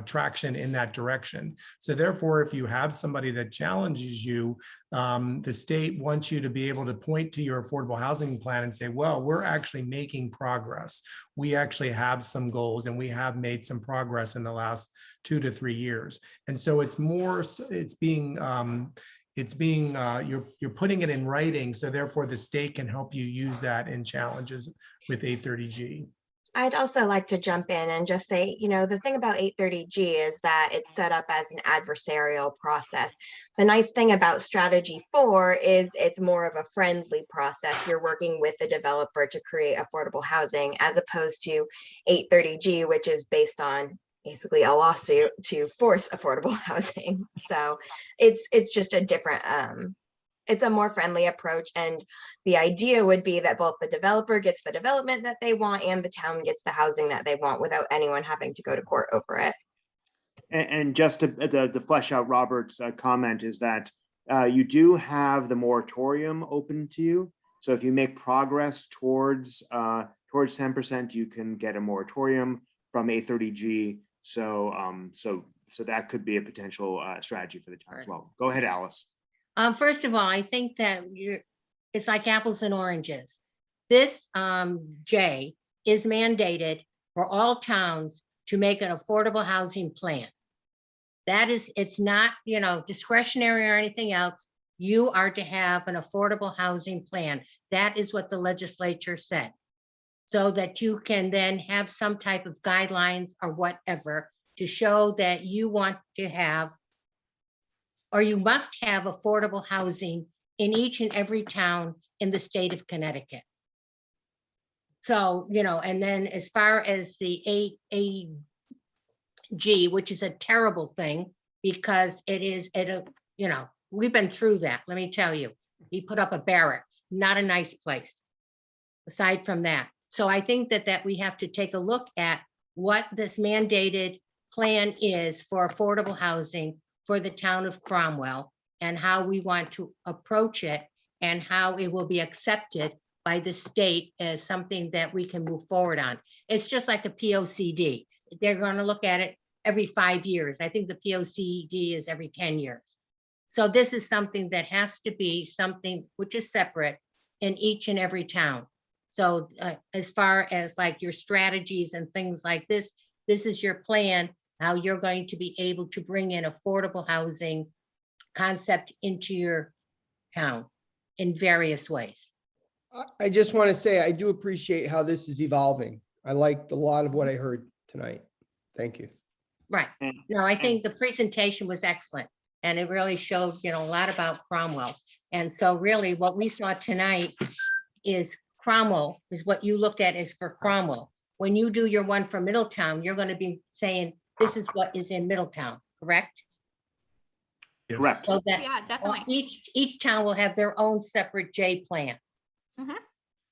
Speaker 3: traction in that direction. So therefore, if you have somebody that challenges you, the state wants you to be able to point to your affordable housing plan and say, well, we're actually making progress. We actually have some goals and we have made some progress in the last 2 to 3 years. And so you're putting it in writing. So therefore the state can help you use that in challenges with 830G.
Speaker 16: I'd also like to jump in and just say, the thing about 830G is that it's set up as an adversarial process. The nice thing about strategy 4 is it's more of a friendly process. You're working with the developer to create affordable housing as opposed to 830G, which is based on basically a lawsuit to force affordable housing. So it's just a different, it's a more friendly approach. And the idea would be that both the developer gets the development that they want and the town gets the housing that they want without anyone having to go to court over it.
Speaker 1: And just to flesh out Robert's comment is that you do have the moratorium open to you. So if you make progress towards 10%, you can get a moratorium. from 830G. So that could be a potential strategy for the town as well. Go ahead, Alice.
Speaker 5: First of all, I think that it's like apples and oranges. This J is mandated for all towns to make an affordable housing plan. That is, it's not, discretionary or anything else. You are to have an affordable housing plan. That is what the legislature said. So that you can then have some type of guidelines or whatever to show that you want to have, or you must have affordable housing in each and every town in the state of Connecticut. So, and then as far as the AG, which is a terrible thing because we've been through that. Let me tell you, he put up a barracks, not a nice place. Aside from that. So I think that we have to take a look at what this mandated plan is for affordable housing for the town of Cromwell and how we want to approach it and how it will be accepted by the state as something that we can move forward on. It's just like a POCD. They're going to look at it every 5 years. I think the POCD is every 10 years. So this is something that has to be something which is separate in each and every town. So as far as like your strategies and things like this is your plan, how you're going to be able to bring in affordable housing concept into your town in various ways.
Speaker 6: I just want to say, I do appreciate how this is evolving. I liked a lot of what I heard tonight. Thank you.
Speaker 5: Right. No, I think the presentation was excellent. And it really showed, a lot about Cromwell. And so really what we saw tonight is Cromwell is what you looked at is for Cromwell. When you do your one for Middletown, you're going to be saying, this is what is in Middletown, correct?
Speaker 3: Yes.
Speaker 1: Correct.
Speaker 5: So that
Speaker 4: Yeah, definitely.
Speaker 5: each town will have their own separate J plan.
Speaker 4: Mhm.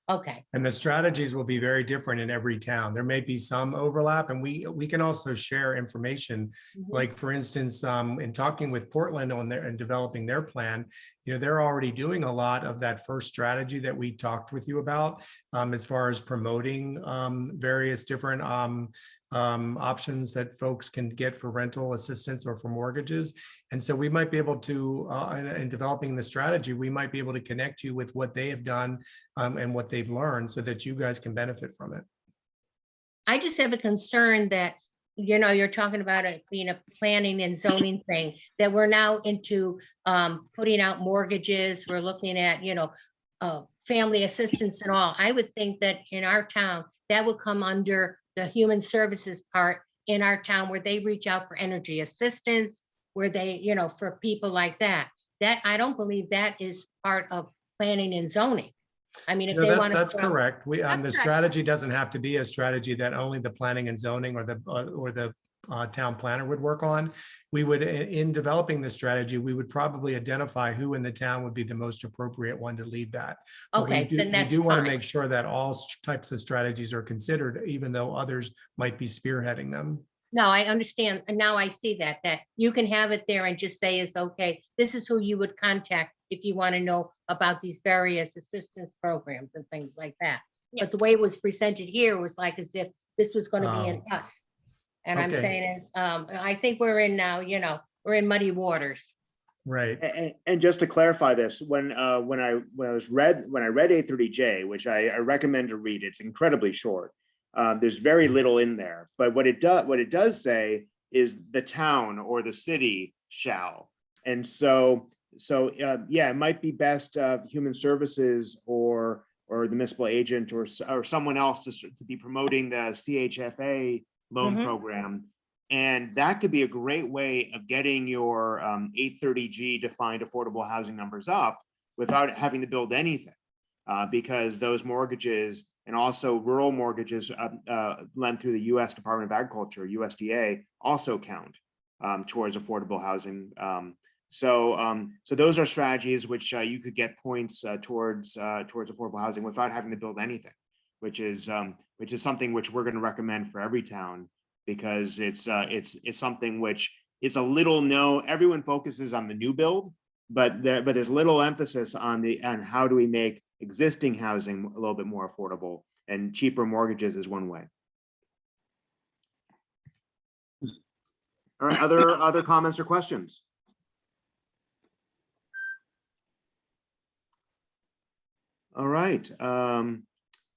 Speaker 5: Okay.
Speaker 3: And the strategies will be very different in every town. There may be some overlap, and we can also share information. Like for instance, in talking with Portland on their and developing their plan, they're already doing a lot of that first strategy that we talked with you about, as far as promoting various different options that folks can get for rental assistance or for mortgages. And so we might be able to, in developing the strategy, we might be able to connect you with what they have done and what they've learned so that you guys can benefit from it.
Speaker 5: I just have a concern that, you're talking about it being a planning and zoning thing, that we're now into putting out mortgages. We're looking at, family assistance and all. I would think that in our town, that would come under the human services part in our town where they reach out for energy assistance, where they, for people like that. That I don't believe that is part of planning and zoning. I mean, if they want to.
Speaker 3: That's correct.
Speaker 4: That's
Speaker 3: The
Speaker 4: correct.
Speaker 3: strategy doesn't have to be a strategy that only the planning and zoning or the town planner would work on. We would, in developing the strategy, we would probably identify who in the town would be the most appropriate one to lead that. But
Speaker 5: Okay, then that's
Speaker 3: we do want to
Speaker 5: fine.
Speaker 3: make sure that all types of strategies are considered, even though others might be spearheading them.
Speaker 5: No, I understand. And now I see that you can have it there and just say it's okay. This is who you would contact if you want to know about these various assistance programs and things like that.
Speaker 4: Yeah.
Speaker 5: But the way it was presented here was like as if this was going to be in us. And I'm
Speaker 3: Okay.
Speaker 5: saying is, I think we're in now, we're in muddy waters.
Speaker 3: Right.
Speaker 1: And just to clarify this, when I read 830J, which I recommend to read, it's incredibly short. There's very little in there, but what it does say is the town or the city shall. And so yeah, it might be best human services or the municipal agent or someone else to be promoting the CHFA loan program. And that could be a great way of getting your 830G defined affordable housing numbers up without having to build anything, because those mortgages and also rural mortgages lent through the U.S. Department of Agriculture, USDA, also count towards affordable housing. So those are strategies which you could get points towards affordable housing without having to build anything, which is something which we're going to recommend for every town, because it's something which is a little known. Everyone focuses on the new build, but there's little emphasis on how do we make existing housing a little bit more affordable, and cheaper mortgages is one way. All right, other comments or questions? All right.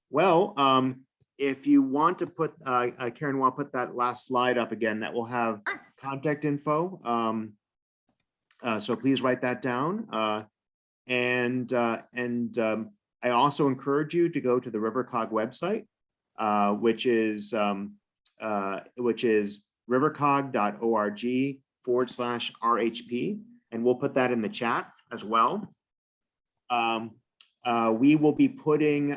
Speaker 1: Well, if you want to put, Karen, want to put that last slide up again, that will have contact info. So please write that down. I also encourage you to go to the RiverCOG website, which is rivercog.org/RHP, and we'll put that in the chat as well. We will be putting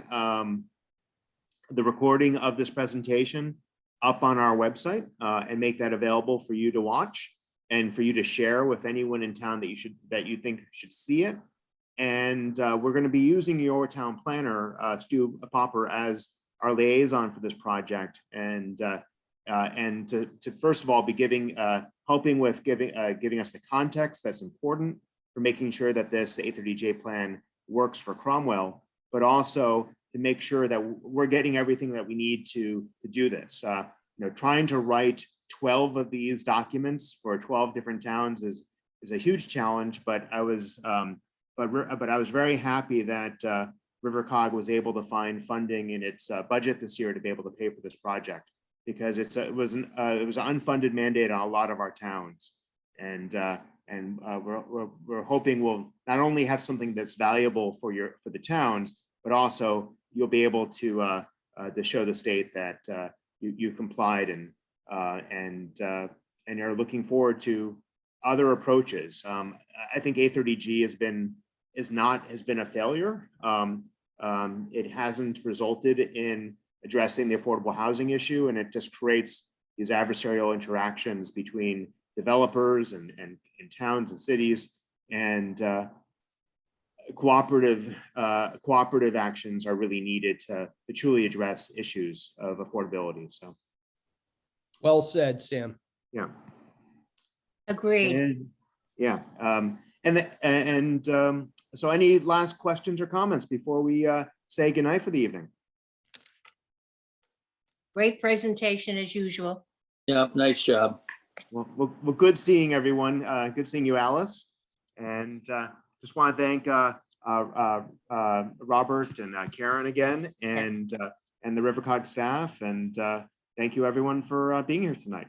Speaker 1: the recording of this presentation up on our website and make that available for you to watch and for you to share with anyone in town that you think should see it. And we're going to be using your town planner, Stu Popper, as our liaison for this project, and to first of all be helping with giving us the context that's important for making sure that this 830J plan works for Cromwell, but also to make sure that we're getting everything that we need to do this. Trying to write 12 of these documents for 12 different towns is a huge challenge, but I was very happy that RiverCOG was able to find funding in its budget this year to be able to pay for this project, because it was an unfunded mandate on a lot of our towns, and we're hoping we'll not only have something that's valuable for the towns, but also you'll be able to show the state that you complied and are looking forward to other approaches. I think 830G has been a failure. It hasn't resulted in addressing the affordable housing issue, and it just creates these adversarial interactions between developers and towns and cities, and cooperative actions are really needed to truly address issues of affordability. So,
Speaker 6: Well said, Sam.
Speaker 1: yeah.
Speaker 5: Agreed.
Speaker 1: And, yeah. So any last questions or comments before we say goodnight for the evening?
Speaker 5: Great presentation as usual.
Speaker 13: Yeah, nice job.
Speaker 1: Well, good seeing everyone. Good seeing you, Alice. And just want to thank Robert and Karen again, and the RiverCOG staff. And thank you, everyone, for being here tonight.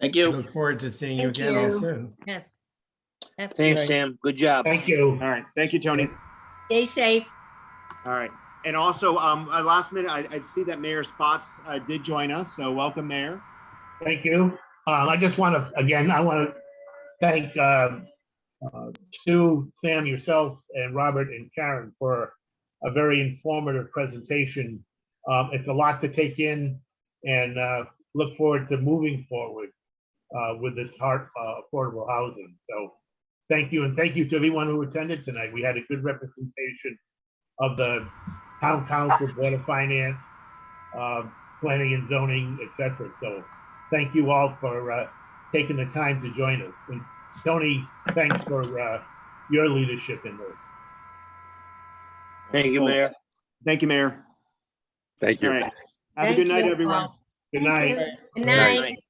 Speaker 13: Thank
Speaker 3: I
Speaker 13: you.
Speaker 3: look forward to seeing you
Speaker 5: Thank
Speaker 3: again real
Speaker 5: you.
Speaker 3: soon.
Speaker 5: Yes.
Speaker 11: Thanks,
Speaker 6: Right.
Speaker 11: Sam. Good job.
Speaker 14: Thank you.
Speaker 1: All right. Thank you, Tony.
Speaker 5: Stay safe.
Speaker 1: All right. And also, last minute, I see that Mayor Spots did join us. So welcome, Mayor.
Speaker 17: Thank you. I just want to, I want to thank Stu, Sam, yourself, and Robert and Karen for a very informative presentation. It's a lot to take in, and look forward to moving forward with this affordable housing. So thank you, and thank you to everyone who attended tonight. We had a good representation of the Town Council, Board of Finance, Planning and Zoning, etc. So thank you all for taking the time to join us. And Tony, thanks for your leadership in this.
Speaker 11: Thank you, Mayor.
Speaker 1: Thank you, Mayor.
Speaker 2: Thank you.
Speaker 1: All right. Have a
Speaker 5: Thank
Speaker 1: good night,
Speaker 5: you
Speaker 1: everyone.
Speaker 5: all.
Speaker 17: Good
Speaker 5: Thank
Speaker 17: night.
Speaker 5: you. Good
Speaker 2: Night.
Speaker 5: night.